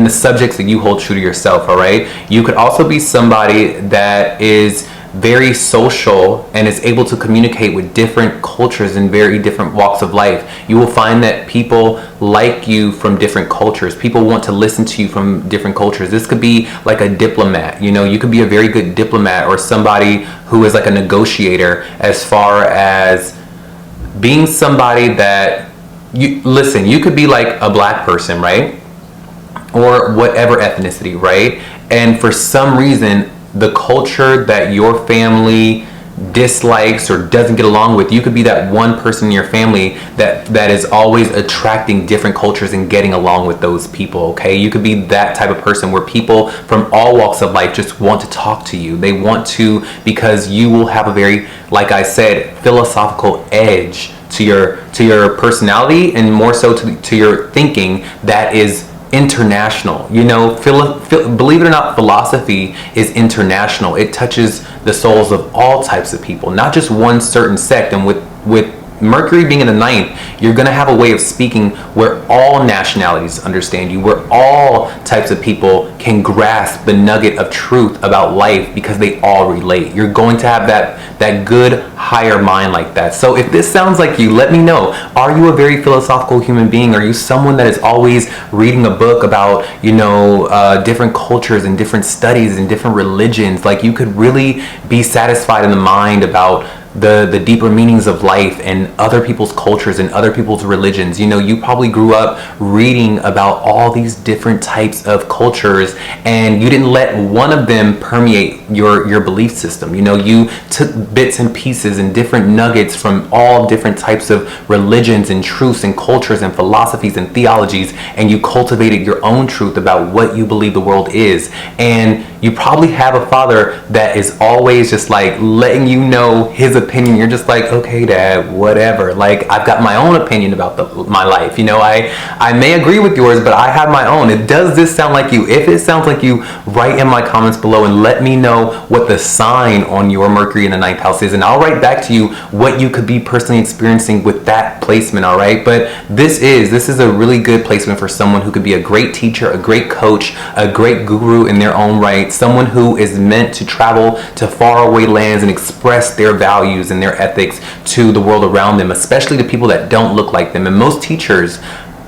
the subjects that you hold true to yourself, all right? You could also be somebody that is very social and is able to communicate with different cultures and very different walks of life. You will find that people like you from different cultures. People want to listen to you from different cultures. This could be like a diplomat. You know, you could be a very good diplomat, or somebody who is like a negotiator, as far as being somebody that you could be like a black person, right? Or whatever ethnicity, right? And for some reason, the culture that your family dislikes or doesn't get along with, you could be that one person in your family that is always attracting different cultures and getting along with those people, okay? You could be that type of person where people from all walks of life just want to talk to you. They want to, because you will have a very, like I said, philosophical edge to your personality, and more so to your thinking, that is international. You know, believe it or not, philosophy is international. It touches the souls of all types of people, not just one certain sect. And with Mercury being in the ninth, you're going to have a way of speaking where all nationalities understand you, where all types of people can grasp the nugget of truth about life, because they all relate. You're going to have that good higher mind like that. So if this sounds like you, let me know. Are you a very philosophical human being? Are you someone that is always reading a book about, you know, different cultures and different studies and different religions? Like, you could really be satisfied in the mind about the deeper meanings of life and other people's cultures and other people's religions. You know, you probably grew up reading about all these different types of cultures, and you didn't let one of them permeate your belief system. You know, you took bits and pieces and different nuggets from all different types of religions and truths and cultures and philosophies and theologies, and you cultivated your own truth about what you believe the world is. And you probably have a father that is always just like letting you know his opinion. You're just like, okay, Dad, whatever. Like, I've got my own opinion about my life. You know, I may agree with yours, but I have my own. Does this sound like you? If it sounds like you, write in my comments below and let me know what the sign on your Mercury in the ninth house is, and I'll write back to you what you could be personally experiencing with that placement. All right, but this is a really good placement for someone who could be a great teacher, a great coach, a great guru in their own right, someone who is meant to travel to faraway lands and express their values and their ethics to the world around them, especially to people that don't look like them. And most teachers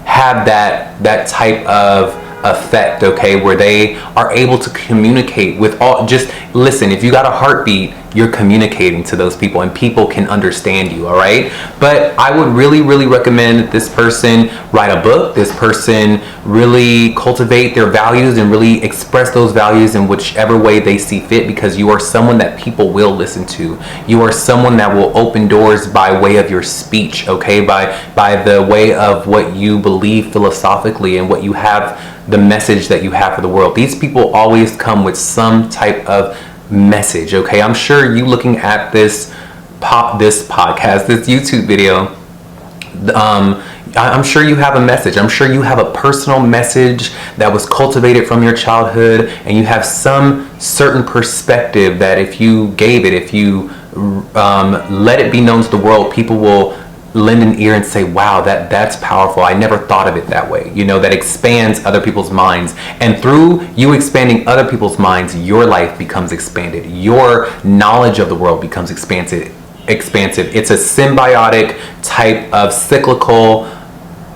have that type of effect, okay, where they are able to communicate with all. Just listen, if you got a heartbeat, you're communicating to those people and people can understand you. All right, but I would really recommend that this person write a book, this person really cultivate their values and really express those values in whichever way they see fit, because you are someone that people will listen to. You are someone that will open doors by way of your speech, okay, by the way of what you believe philosophically and what you have, the message that you have for the world. These people always come with some type of message, okay? I'm sure you looking at this podcast, this YouTube video, I'm sure you have a message. I'm sure you have a personal message that was cultivated from your childhood, and you have some certain perspective that if you gave it, if you let it be known to the world, people will lend an ear and say, wow, that's powerful. I never thought of it that way. You know, that expands other people's minds. And through you expanding other people's minds, your life becomes expanded. Your knowledge of the world becomes expansive. It's a symbiotic type of cyclical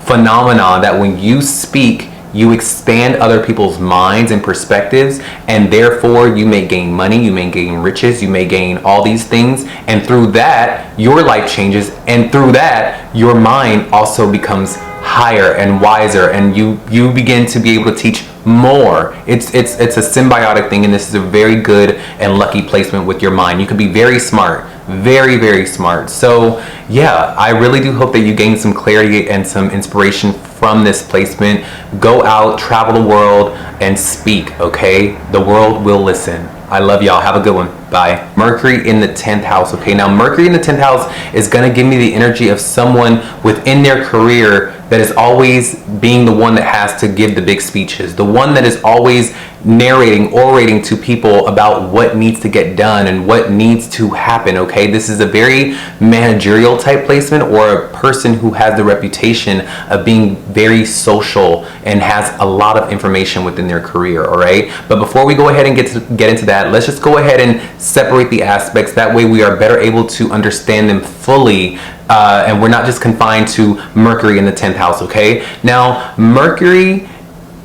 phenomenon that when you speak, you expand other people's minds and perspectives, and therefore you may gain money, you may gain riches, you may gain all these things, and through that your life changes, and through that your mind also becomes higher and wiser, and you begin to be able to teach more. It's a symbiotic thing, and this is a very good and lucky placement with your mind. You can be very smart, very smart. So yeah, I really do hope that you gain some clarity and some inspiration from this placement. Go out, travel the world, and speak, okay? The world will listen. I love y'all. Have a good one. Bye. Mercury in the 10th house, okay? Now, Mercury in the 10th house is going to give me the energy of someone within their career that is always being the one that has to give the big speeches, the one that is always narrating, orating to people about what needs to get done and what needs to happen, okay? This is a very managerial type placement, or a person who has the reputation of being very social and has a lot of information within their career, all right? But before we go ahead and get into that, let's just go ahead and separate the aspects. That way we are better able to understand them fully, and we're not just confined to Mercury in the 10th house, okay? Now, Mercury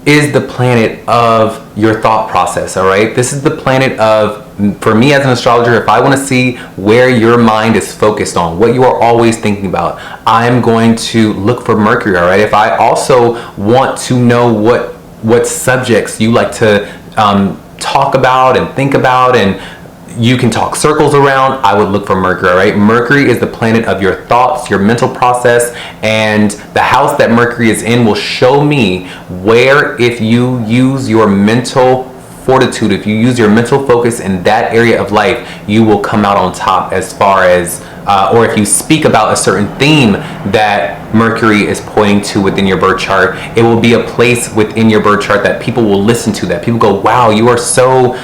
is the planet of your thought process, all right? This is the planet of, for me as an astrologer, if I want to see where your mind is focused on, what you are always thinking about, I'm going to look for Mercury, all right? If I also want to know what subjects you like to talk about and think about, and you can talk circles around, I would look for Mercury, all right? Mercury is the planet of your thoughts, your mental process, and the house that Mercury is in will show me where, if you use your mental fortitude, if you use your mental focus in that area of life, you will come out on top as far as, or if you speak about a certain theme that Mercury is pointing to within your birth chart, it will be a place within your birth chart that people will listen to, that people go, wow, you are so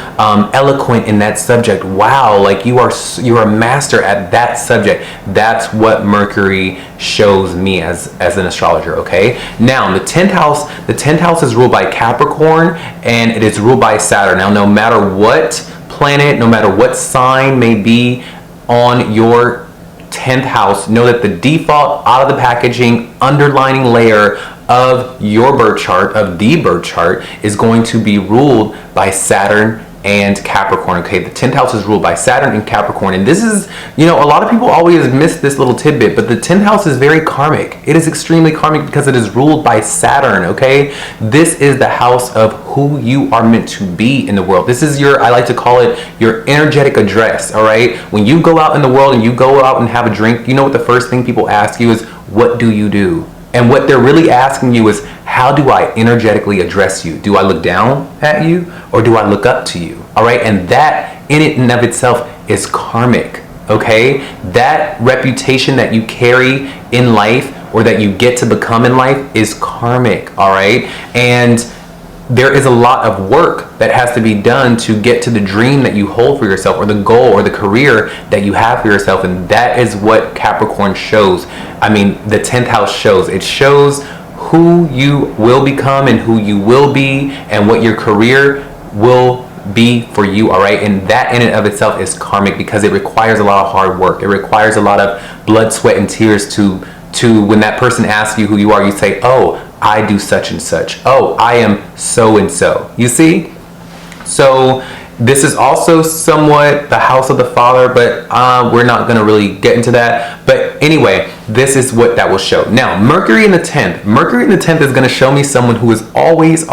eloquent in that subject. Wow, like you are a master at that subject. That's what Mercury shows me as an astrologer, okay? Now, the 10th house is ruled by Capricorn, and it is ruled by Saturn. Now, no matter what planet, no matter what sign may be on your 10th house, know that the default, out of the packaging, underlining layer of your birth chart, of the birth chart, is going to be ruled by Saturn and Capricorn, okay? The 10th house is ruled by Saturn and Capricorn, and this is, you know, a lot of people always miss this little tidbit, but the 10th house is very karmic. It is extremely karmic because it is ruled by Saturn, okay? This is the house of who you are meant to be in the world. This is your, I like to call it your energetic address, all right? When you go out in the world and you go out and have a drink, you know what the first thing people ask you is, what do you do? And what they're really asking you is, how do I energetically address you? Do I look down at you or do I look up to you? All right, and that in it and of itself is karmic, okay? That reputation that you carry in life, or that you get to become in life, is karmic, all right? And there is a lot of work that has to be done to get to the dream that you hold for yourself, or the goal or the career that you have for yourself, and that is what Capricorn shows. I mean, the 10th house shows. It shows who you will become and who you will be, and what your career will be for you, all right? And that in and of itself is karmic because it requires a lot of hard work. It requires a lot of blood, sweat, and tears to when that person asks you who you are, you say, oh, I do such and such. Oh, I am so and so. You see? So this is also somewhat the house of the father, but we're not going to really get into that. But anyway, this is what that will show. Now, Mercury in the 10th. Mercury in the 10th is going to show me someone who is always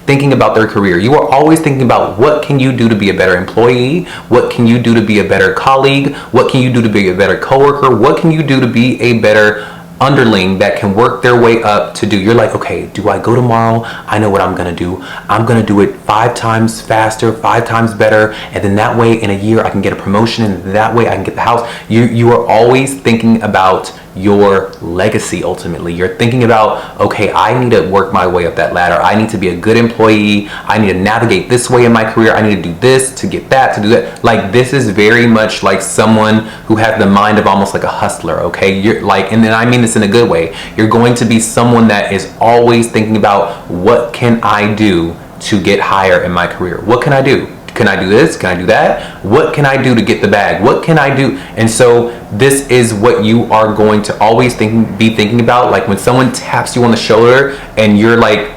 thinking about their career. You are always thinking about, what can you do to be a better employee? What can you do to be a better colleague? What can you do to be a better coworker? What can you do to be a better underling that can work their way up to do? You're like, okay, do I go tomorrow? I know what I'm gonna do. I'm gonna do it 5 times faster, 5 times better, and then that way in a year I can get a promotion, and that way I can get the house. You are always thinking about your legacy. Ultimately, you're thinking about, okay, I need to work my way up that ladder. I need to be a good employee. I need to navigate this way in my career. I need to do this to get that, to do that. Like, this is very much like someone who has the mind of almost like a hustler, okay? You're like, and then I mean this in a good way. You're going to be someone that is always thinking about, what can I do to get higher in my career? What can I do? Can I do this? Can I do that? What can I do to get the bag? What can I do? And so this is what you are going to always be thinking about. Like when someone taps you on the shoulder and you're like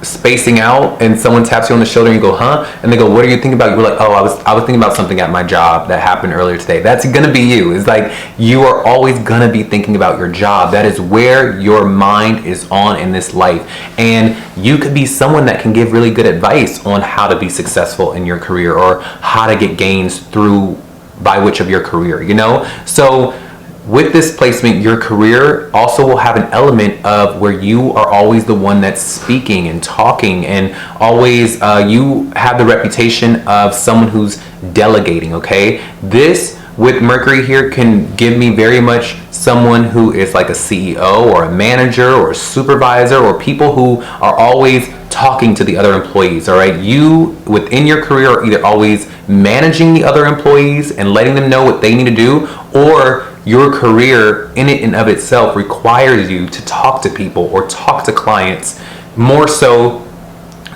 spacing out, and someone taps you on the shoulder and you go, huh? And they go, what are you thinking about? You're like, oh, I was thinking about something at my job that happened earlier today. That's gonna be you. It's like, you are always gonna be thinking about your job. That is where your mind is on in this life. And you could be someone that can give really good advice on how to be successful in your career, or how to get gains through by which of your career, you know? So with this placement, your career also will have an element of where you are always the one that's speaking and talking, and always you have the reputation of someone who's delegating, okay? This with Mercury here can give me very much someone who is like a CEO or a manager or a supervisor, or people who are always talking to the other employees, all right? You within your career are either always managing the other employees and letting them know what they need to do, or your career in it and of itself requires you to talk to people or talk to clients more so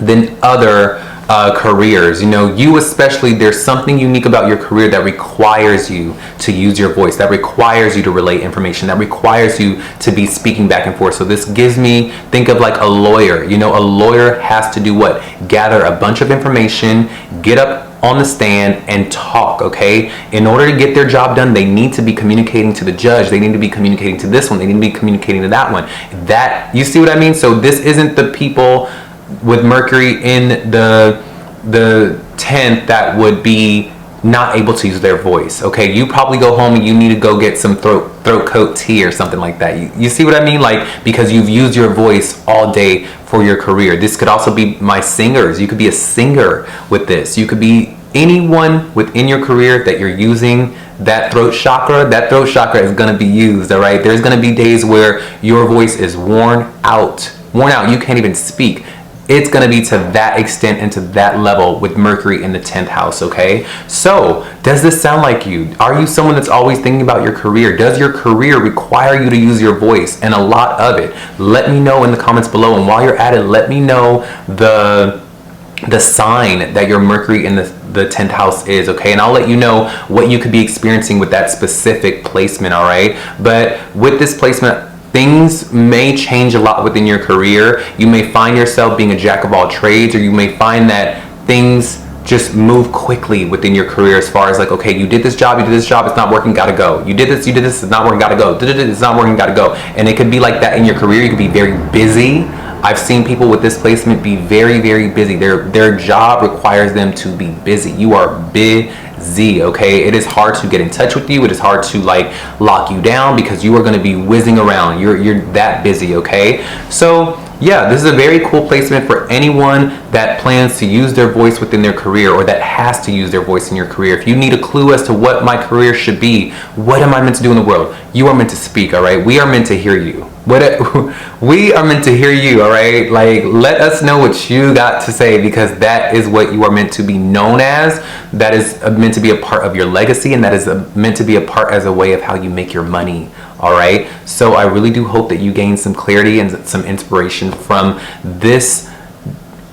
than other careers. You know, you especially, there's something unique about your career that requires you to use your voice, that requires you to relay information, that requires you to be speaking back and forth. So this gives me, think of like a lawyer. You know, a lawyer has to do what? Gather a bunch of information, get up on the stand and talk, okay? In order to get their job done, they need to be communicating to the judge. They need to be communicating to this one. They need to be communicating to that one. That, you see what I mean? So this isn't the people with Mercury in the 10th that would be not able to use their voice, okay? You probably go home and you need to go get some throat coat tea or something like that. You see what I mean? Like, because you've used your voice all day for your career. This could also be my singers. You could be a singer with this. You could be anyone within your career that you're using that throat chakra. That throat chakra is going to be used, all right? There's going to be days where your voice is worn out. You can't even speak. It's going to be to that extent and to that level with Mercury in the 10th house, okay? So, does this sound like you? Are you someone that's always thinking about your career? Does your career require you to use your voice? And a lot of it. Let me know in the comments below. And while you're at it, let me know the sign that your Mercury in the 10th house is, okay? And I'll let you know what you could be experiencing with that specific placement, all right? But with this placement, things may change a lot within your career. You may find yourself being a jack of all trades, or you may find that things just move quickly within your career as far as like, okay, you did this job, it's not working, gotta go. You did this, it's not working, gotta go. It's not working, gotta go. And it could be like that in your career. You could be very busy. I've seen people with this placement be very, very busy. Their job requires them to be busy. You are busy, okay? It is hard to get in touch with you. It is hard to like lock you down because you are going to be whizzing around. You're that busy, okay? So yeah, this is a very cool placement for anyone that plans to use their voice within their career, or that has to use their voice in your career. If you need a clue as to what my career should be, what am I meant to do in the world? You are meant to speak, all right? We are meant to hear you. We are meant to hear you, all right? Like, let us know what you got to say, because that is what you are meant to be known as. That is meant to be a part of your legacy, and that is meant to be a part as a way of how you make your money, all right? So I really do hope that you gain some clarity and some inspiration from this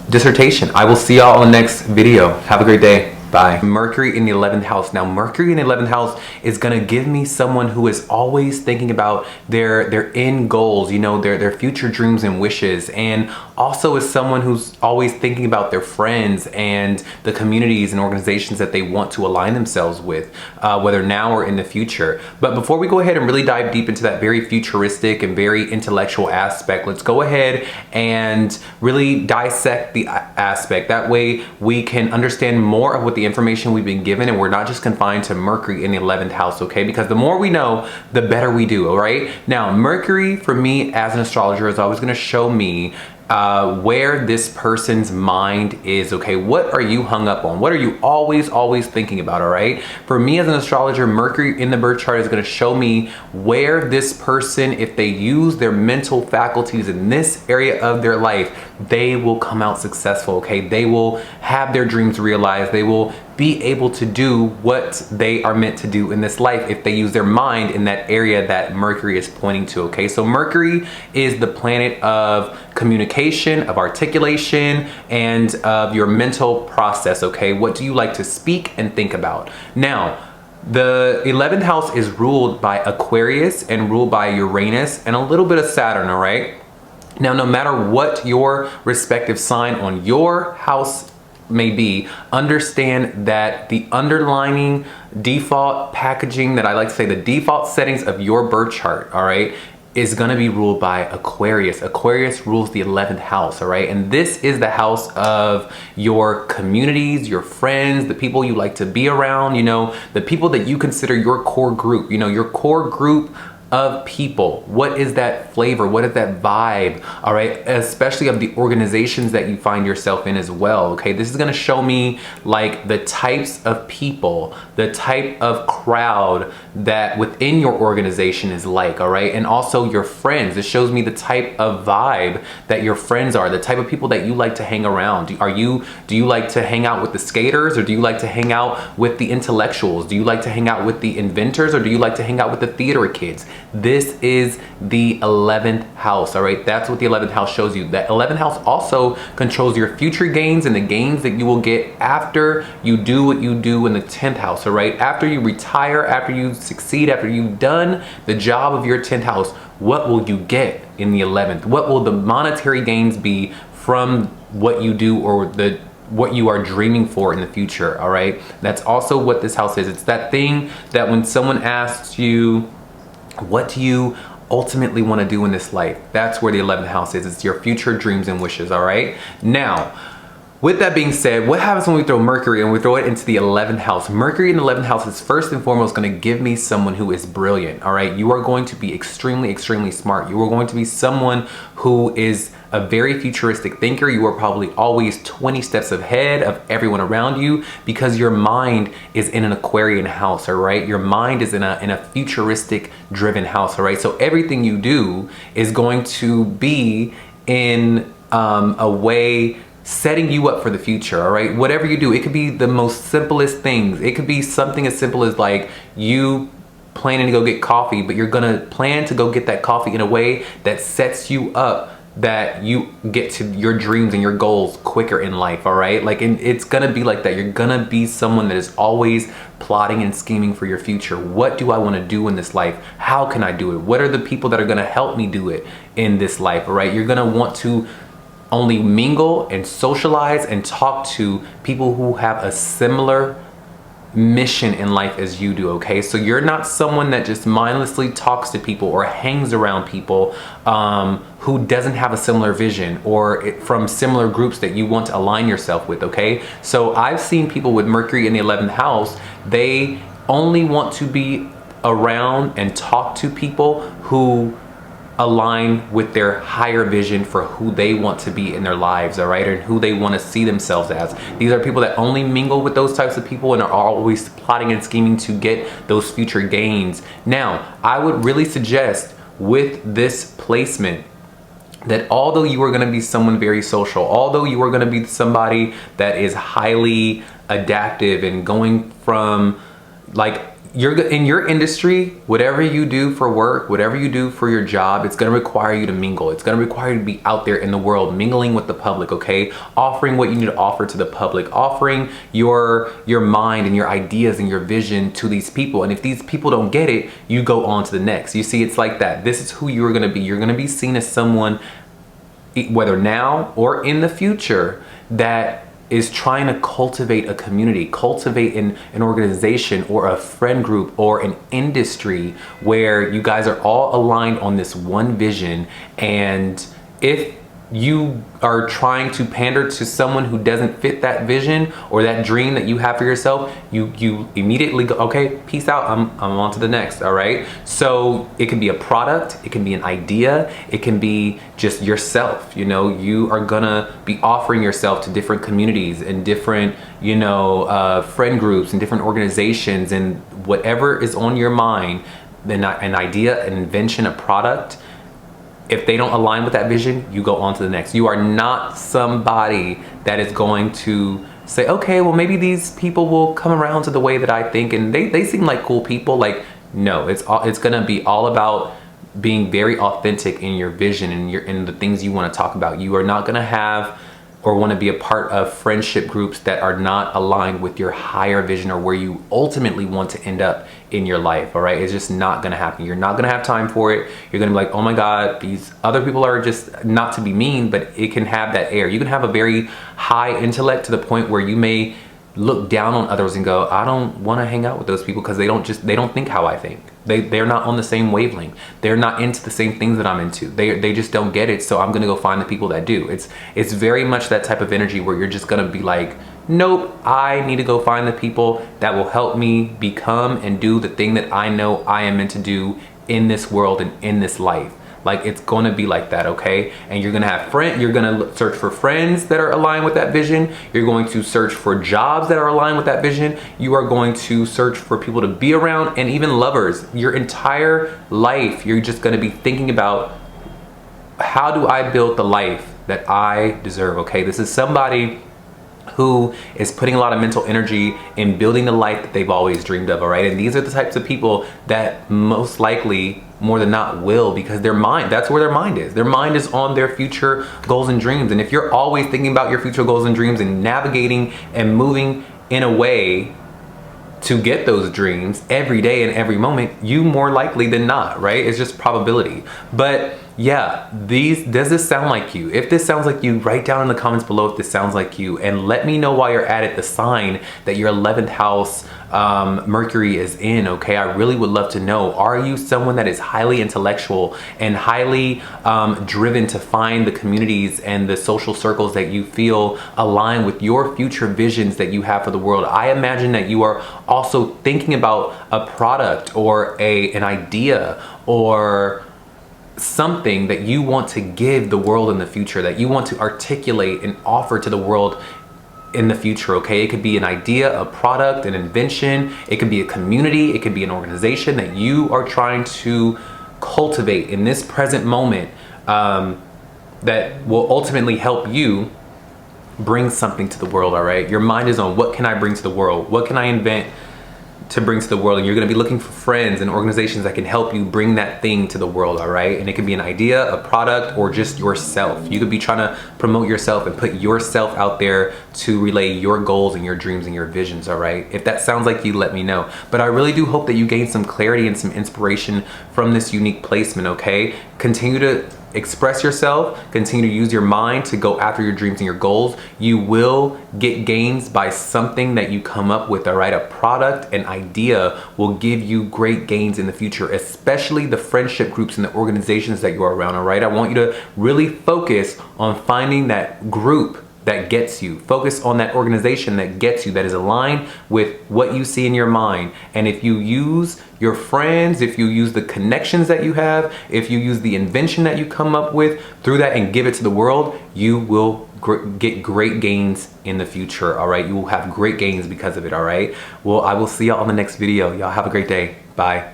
dissertation. I will see y'all on the next video. Have a great day. Bye. Mercury in the 11th house. Now, Mercury in the 11th house is going to give me someone who is always thinking about their end goals, you know, their future dreams and wishes, and also is someone who's always thinking about their friends and the communities and organizations that they want to align themselves with, whether now or in the future. But before we go ahead and really dive deep into that very futuristic and very intellectual aspect, let's go ahead and really dissect the aspect. That way we can understand more of what the information we've been given, and we're not just confined to Mercury in the 11th house, okay? Because the more we know, the better we do, all right? Now, Mercury, for me as an astrologer, is always going to show me where this person's mind is, okay? What are you hung up on? What are you always thinking about, all right? For me as an astrologer, Mercury in the birth chart is going to show me where this person, if they use their mental faculties in this area of their life, they will come out successful, okay? They will have their dreams realized. They will be able to do what they are meant to do in this life if they use their mind in that area that Mercury is pointing to, okay? So Mercury is the planet of communication, of articulation, and of your mental process, okay? What do you like to speak and think about? Now, the 11th house is ruled by Aquarius and ruled by Uranus and a little bit of Saturn, all right? Now, no matter what your respective sign on your house may be, understand that the underlining default packaging, that I like to say the default settings of your birth chart, all right, is going to be ruled by Aquarius. Aquarius rules the 11th house, all right? And this is the house of your communities, your friends, the people you like to be around, you know, the people that you consider your core group, you know, your core group of people. What is that flavor? What is that vibe? All right, especially of the organizations that you find yourself in as well, okay? This is gonna show me like the types of people the type of crowd that within your organization is like, all right? And also your friends. It shows me the type of vibe that your friends are, the type of people that you like to hang around. Do you like to hang out with the skaters, or do you like to hang out with the intellectuals? Do you like to hang out with the inventors, or do you like to hang out with the theater kids? This is the 11th house, all right? That's what the 11th house shows you. That 11th house also controls your future gains and the gains that you will get after you do what you do in the 10th house, all right? After you retire, after you succeed, after you've done the job of your 10th house, what will you get in the 11th? What will the monetary gains be from what you do, or what you are dreaming for in the future, all right? That's also what this house is. It's that thing that when someone asks you, what do you ultimately want to do in this life? That's where the 11th house is. It's your future dreams and wishes, all right? Now, with that being said, what happens when we throw Mercury and we throw it into the 11th house? Mercury in the 11th house is first and foremost going to give me someone who is brilliant, all right? You are going to be extremely, extremely smart. You are going to be someone who is a very futuristic thinker. You are probably always 20 steps ahead of everyone around you, because your mind is in an Aquarian house, all right? Your mind is in a futuristic driven house, all right? So everything you do is going to be in a way setting you up for the future, all right? Whatever you do, it could be the most simplest things. It could be something as simple as like you planning to go get coffee, but you're gonna plan to go get that coffee in a way that sets you up that you get to your dreams and your goals quicker in life, all right? Like, and it's gonna be like that. You're gonna be someone that is always plotting and scheming for your future. What do I wanna do in this life? How can I do it? What are the people that are gonna help me do it in this life, all right? You're gonna want to only mingle and socialize and talk to people who have a similar mission in life as you do, okay? So you're not someone that just mindlessly talks to people or hangs around people who doesn't have a similar vision, or from similar groups that you want to align yourself with, okay? So I've seen people with Mercury in the 11th house, they only want to be around and talk to people who align with their higher vision for who they want to be in their lives, all right, and who they want to see themselves as. These are people that only mingle with those types of people and are always plotting and scheming to get those future gains. Now, I would really suggest with this placement that although you are going to be someone very social, although you are going to be somebody that is highly adaptive and going from, like, you're in your industry, whatever you do for work, whatever you do for your job, it's going to require you to mingle. It's going to require you to be out there in the world, mingling with the public, okay? Offering what you need to offer to the public, offering your mind and your ideas and your vision to these people. And if these people don't get it, you go on to the next. You see, it's like that. This is who you're going to be. You're going to be seen as someone, whether now or in the future, that is trying to cultivate a community, cultivate an organization or a friend group or an industry where you guys are all aligned on this one vision. And if you are trying to pander to someone who doesn't fit that vision or that dream that you have for yourself, you immediately go, okay, peace out, I'm on to the next, all right? So it can be a product, it can be an idea, it can be just yourself, you know? You are gonna be offering yourself to different communities and different, you know, friend groups and different organizations, and whatever is on your mind, an idea, an invention, a product. If they don't align with that vision, you go on to the next. You are not somebody that is going to say, okay, well, maybe these people will come around to the way that I think, and they seem like cool people. Like, no, it's gonna be all about being very authentic in your vision and in the things you want to talk about. You are not gonna have or want to be a part of friendship groups that are not aligned with your higher vision or where you ultimately want to end up in your life, all right? It's just not gonna happen. You're not gonna have time for it. You're gonna be like, oh my God, these other people are just, not to be mean, but it can have that air. You can have a very high intellect to the point where you may look down on others and go, I don't want to hang out with those people because they don't think how I think. They're not on the same wavelength. They're not into the same things that I'm into. They just don't get it. So I'm gonna go find the people that do. It's very much that type of energy where you're just gonna be like, nope, I need to go find the people that will help me become and do the thing that I know I am meant to do in this world and in this life. Like, it's going to be like that, okay? And you're going to have you're going to search for friends that are aligned with that vision. You're going to search for jobs that are aligned with that vision. You are going to search for people to be around, and even lovers. Your entire life, you're just going to be thinking about, how do I build the life that I deserve, okay? This is somebody who is putting a lot of mental energy in building the life that they've always dreamed of, all right? And these are the types of people that most likely, more than not, will, because their mind, that's where their mind is. Their mind is on their future goals and dreams. And if you're always thinking about your future goals and dreams and navigating and moving in a way to get those dreams every day and every moment, you more likely than not, right? It's just probability. But yeah, does this sound like you? If this sounds like you, write down in the comments below if this sounds like you, and let me know while you're at it the sign that your 11th house Mercury is in, okay? I really would love to know. Are you someone that is highly intellectual and highly driven to find the communities and the social circles that you feel align with your future visions that you have for the world? I imagine that you are also thinking about a product or an idea or something that you want to give the world in the future, that you want to articulate and offer to the world in the future, okay? It could be an idea, a product, an invention. It could be a community. It could be an organization that you are trying to cultivate in this present moment, that will ultimately help you bring something to the world, all right? Your mind is on, what can I bring to the world? What can I invent to bring to the world? And you're going to be looking for friends and organizations that can help you bring that thing to the world, all right? And it could be an idea, a product, or just yourself. You could be trying to promote yourself and put yourself out there to relay your goals and your dreams and your visions, all right? If that sounds like you, let me know. But I really do hope that you gain some clarity and some inspiration from this unique placement, okay? Continue to express yourself, continue to use your mind to go after your dreams and your goals. You will get gains by something that you come up with, all right? A product, an idea will give you great gains in the future, especially the friendship groups and the organizations that you are around, all right? I want you to really focus on finding that group that gets you. Focus on that organization that gets you, that is aligned with what you see in your mind. And if you use your friends, if you use the connections that you have, if you use the invention that you come up with through that and give it to the world, you will get great gains in the future, all right? You will have great gains because of it, all right? Well, I will see y'all on the next video. Y'all have a great day. Bye.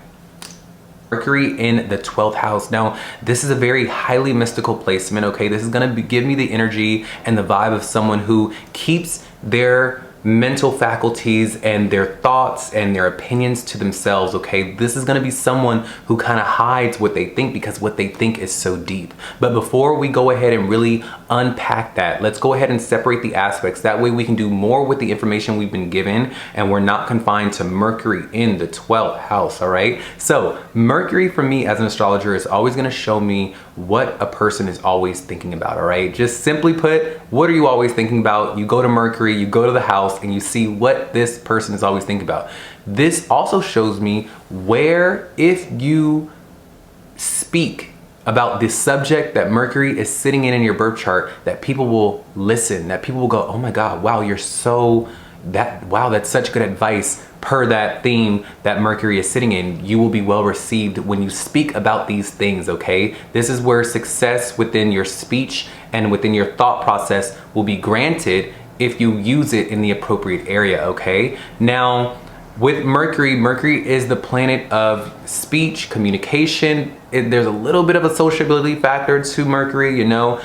Mercury in the 12th house. Now, this is a very highly mystical placement, okay? This is gonna give me the energy and the vibe of someone who keeps their mental faculties and their thoughts and their opinions to themselves, okay? This is gonna be someone who kind of hides what they think because what they think is so deep. But before we go ahead and really unpack that, let's go ahead and separate the aspects. That way we can do more with the information we've been given and we're not confined to Mercury in the 12th house, all right? So Mercury for me as an astrologer is always gonna show me what a person is always thinking about, all right? Just simply put, what are you always thinking about? You go to Mercury, you go to the house, and you see what this person is always thinking about. This also shows me where, if you speak about this subject that Mercury is sitting in your birth chart, that people will listen, that people will go, oh my God, wow, wow, that's such good advice. Per that theme that Mercury is sitting in, you will be well received when you speak about these things, okay? This is where success within your speech and within your thought process will be granted if you use it in the appropriate area, okay? Now, with Mercury, Mercury is the planet of speech, communication. There's a little bit of a sociability factor to Mercury, you know,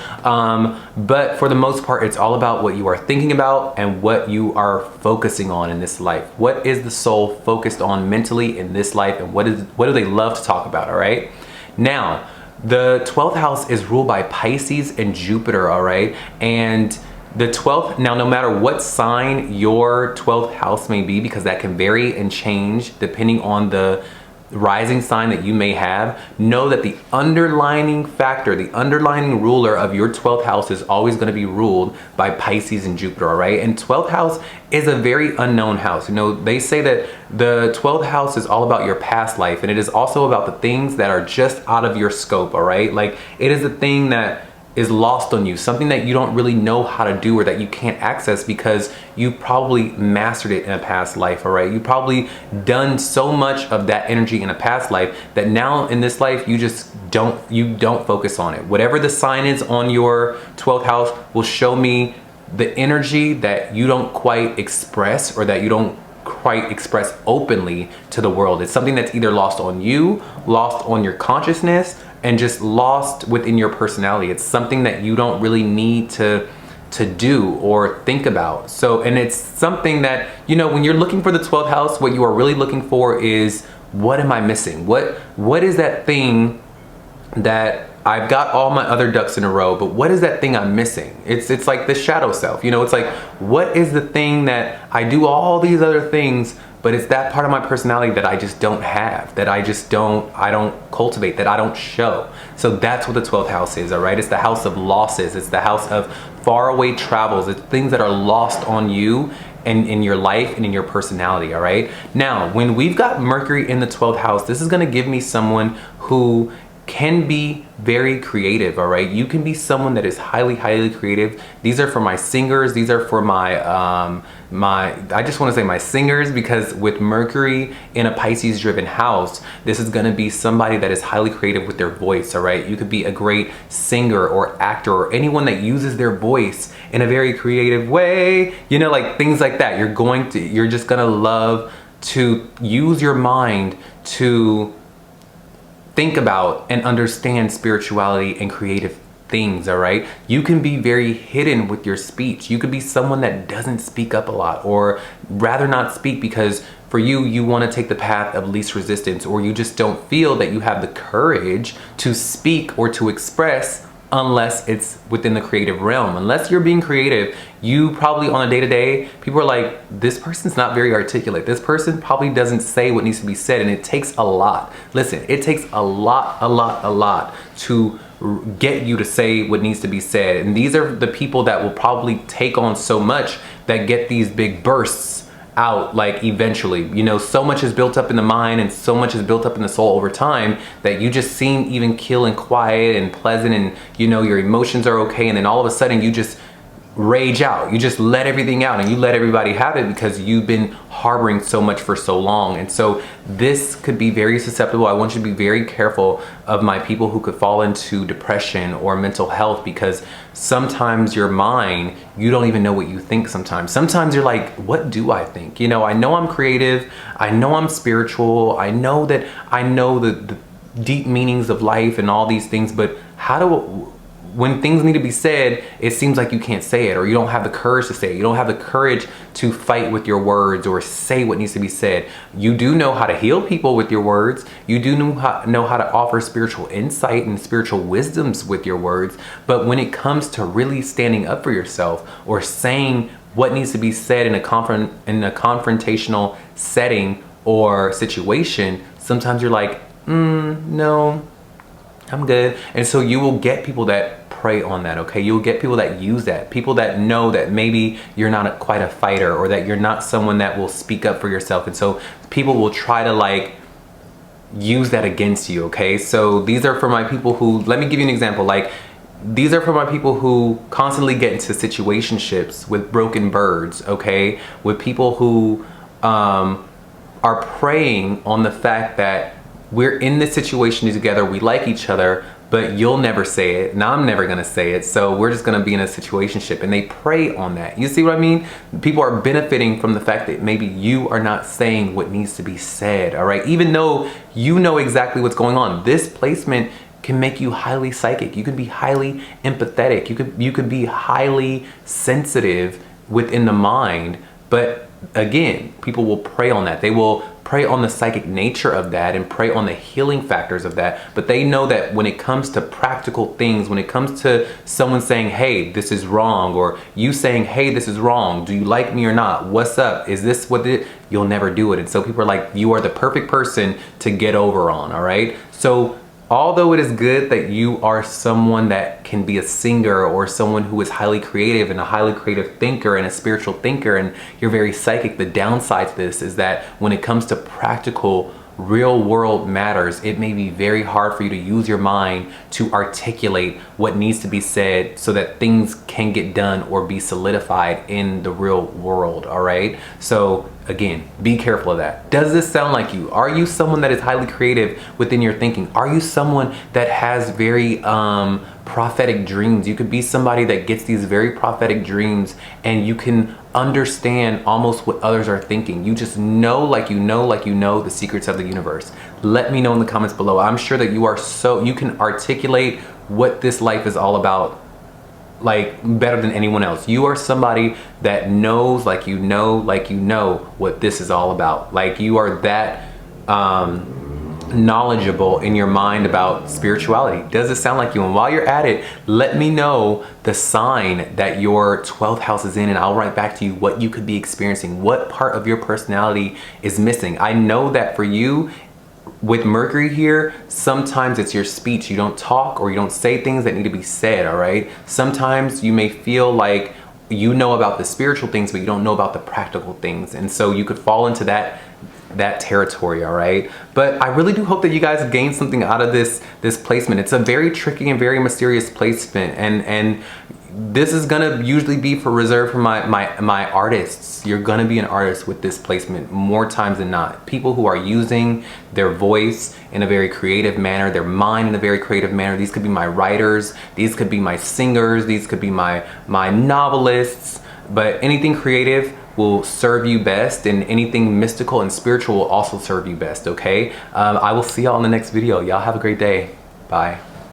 but for the most part, it's all about what you are thinking about and what you are focusing on in this life. What is the soul focused on mentally in this life, and what do they love to talk about, all right? Now, the 12th house is ruled by Pisces and Jupiter, all right? And the 12th, now no matter what sign your 12th house may be, because that can vary and change depending on the rising sign that you may have, know that the underlining factor, the underlining ruler of your 12th house is always going to be ruled by Pisces and Jupiter, all right? And 12th house is a very unknown house. You know, they say that the 12th house is all about your past life, and it is also about the things that are just out of your scope, all right? Like, it is a thing that is lost on you, something that you don't really know how to do or that you can't access because you probably mastered it in a past life, all right? You probably done so much of that energy in a past life that now in this life you just don't focus on it. Whatever the sign is on your 12th house will show me the energy that you don't quite express or that you don't quite express openly to the world. It's something that's either lost on you, lost on your consciousness, and just lost within your personality. It's something that you don't really need to do or think about. So, and it's something that, you know, when you're looking for the 12th house, what you are really looking for is, what am I missing? What is that thing that I've got all my other ducks in a row, but what is that thing I'm missing? It's like the shadow self, you know, it's like, what is the thing that I do all these other things, but it's that part of my personality that I just don't have, that I don't cultivate, that I don't show. So that's what the 12th house is, all right? It's the house of losses. It's the house of faraway travels. It's things that are lost on you and in your life and in your personality, all right? Now, when we've got Mercury in the 12th house, this is gonna give me someone who can be very creative, all right? You can be someone that is highly creative. These are for my singers. These are for my, I just want to say my singers, because with Mercury in a Pisces driven house, this is going to be somebody that is highly creative with their voice, all right? You could be a great singer or actor or anyone that uses their voice in a very creative way, you know, like things like that. You're just going to love to use your mind to think about and understand spirituality and creative things, all right? You can be very hidden with your speech. You could be someone that doesn't speak up a lot, or rather not speak because for you want to take the path of least resistance, or you just don't feel that you have the courage to speak or to express unless it's within the creative realm. Unless you're being creative, you probably on a day-to-day, people are like, this person's not very articulate. This person probably doesn't say what needs to be said, and it takes a lot. Listen, it takes a lot to get you to say what needs to be said. And these are the people that will probably take on so much that get these big bursts out, like eventually, you know, so much is built up in the mind and so much is built up in the soul over time that you just seem even chill and quiet and pleasant, and you know your emotions are okay, and then all of a sudden you just rage out. You just let everything out and you let everybody have it because you've been harboring so much for so long. And so this could be very susceptible. I want you to be very careful of my people who could fall into depression or mental health, because sometimes your mind, you don't even know what you think sometimes. Sometimes you're like, what do I think? You know I'm creative. I know I'm spiritual. I know that I know the deep meanings of life and all these things, but when things need to be said, it seems like you can't say it, or you don't have the courage to say it. You don't have the courage to fight with your words or say what needs to be said. You do know how to heal people with your words. You do know how to offer spiritual insight and spiritual wisdoms with your words. But when it comes to really standing up for yourself or saying what needs to be said in a confrontational setting or situation, sometimes you're like, no, I'm good. And so you will get people that prey on that, okay? You'll get people that use that, people that know that maybe you're not quite a fighter, or that you're not someone that will speak up for yourself. And so people will try to like use that against you, okay? So these are for my people who, let me give you an example. Like, these are for my people who constantly get into situationships with broken birds, okay? With people who are preying on the fact that we're in this situation together, we like each other, but you'll never say it, and I'm never gonna say it, so we're just gonna be in a situationship, and they prey on that. You see what I mean? People are benefiting from the fact that maybe you are not saying what needs to be said, all right? Even though you know exactly what's going on. This placement can make you highly psychic. You can be highly empathetic. You could be highly sensitive within the mind, but again, people will prey on that. They will prey on the psychic nature of that and prey on the healing factors of that. But they know that when it comes to practical things, when it comes to someone saying, hey, this is wrong, or you saying, hey, this is wrong, do you like me or not? What's up? Is this what it? You'll never do it. And so people are like, you are the perfect person to get over on, all right? So although it is good that you are someone that can be a singer, or someone who is highly creative and a highly creative thinker and a spiritual thinker, and you're very psychic, the downside to this is that when it comes to practical real world matters, it may be very hard for you to use your mind to articulate what needs to be said so that things can get done or be solidified in the real world. All right, so again, be careful of that. Does this sound like you? Are you someone that is highly creative within your thinking? Are you someone that has very prophetic dreams? You could be somebody that gets these very prophetic dreams and you can understand almost what others are thinking. You just know, like you know the secrets of the universe. Let me know in the comments below. I'm sure that you can articulate what this life is all about like better than anyone else. You are somebody that knows, like you know what this is all about. Like you are that knowledgeable in your mind about spirituality. Does it sound like you? And while you're at it, let me know the sign that your 12th house is in, and I'll write back to you what you could be experiencing, what part of your personality is missing. I know that for you, with Mercury here, sometimes it's your speech. You don't talk or you don't say things that need to be said, all right? Sometimes you may feel like you know about the spiritual things, but you don't know about the practical things. And so you could fall into that territory, all right? But I really do hope that you guys gain something out of this placement. It's a very tricky and very mysterious placement, and this is gonna usually be reserved for my artists. You're gonna be an artist with this placement more times than not. People who are using their voice in a very creative manner, their mind in a very creative manner. These could be my writers, these could be my singers, these could be my novelists, but anything creative will serve you best, and anything mystical and spiritual will also serve you best, okay? I will see y'all in the next video. Y'all have a great day. Bye.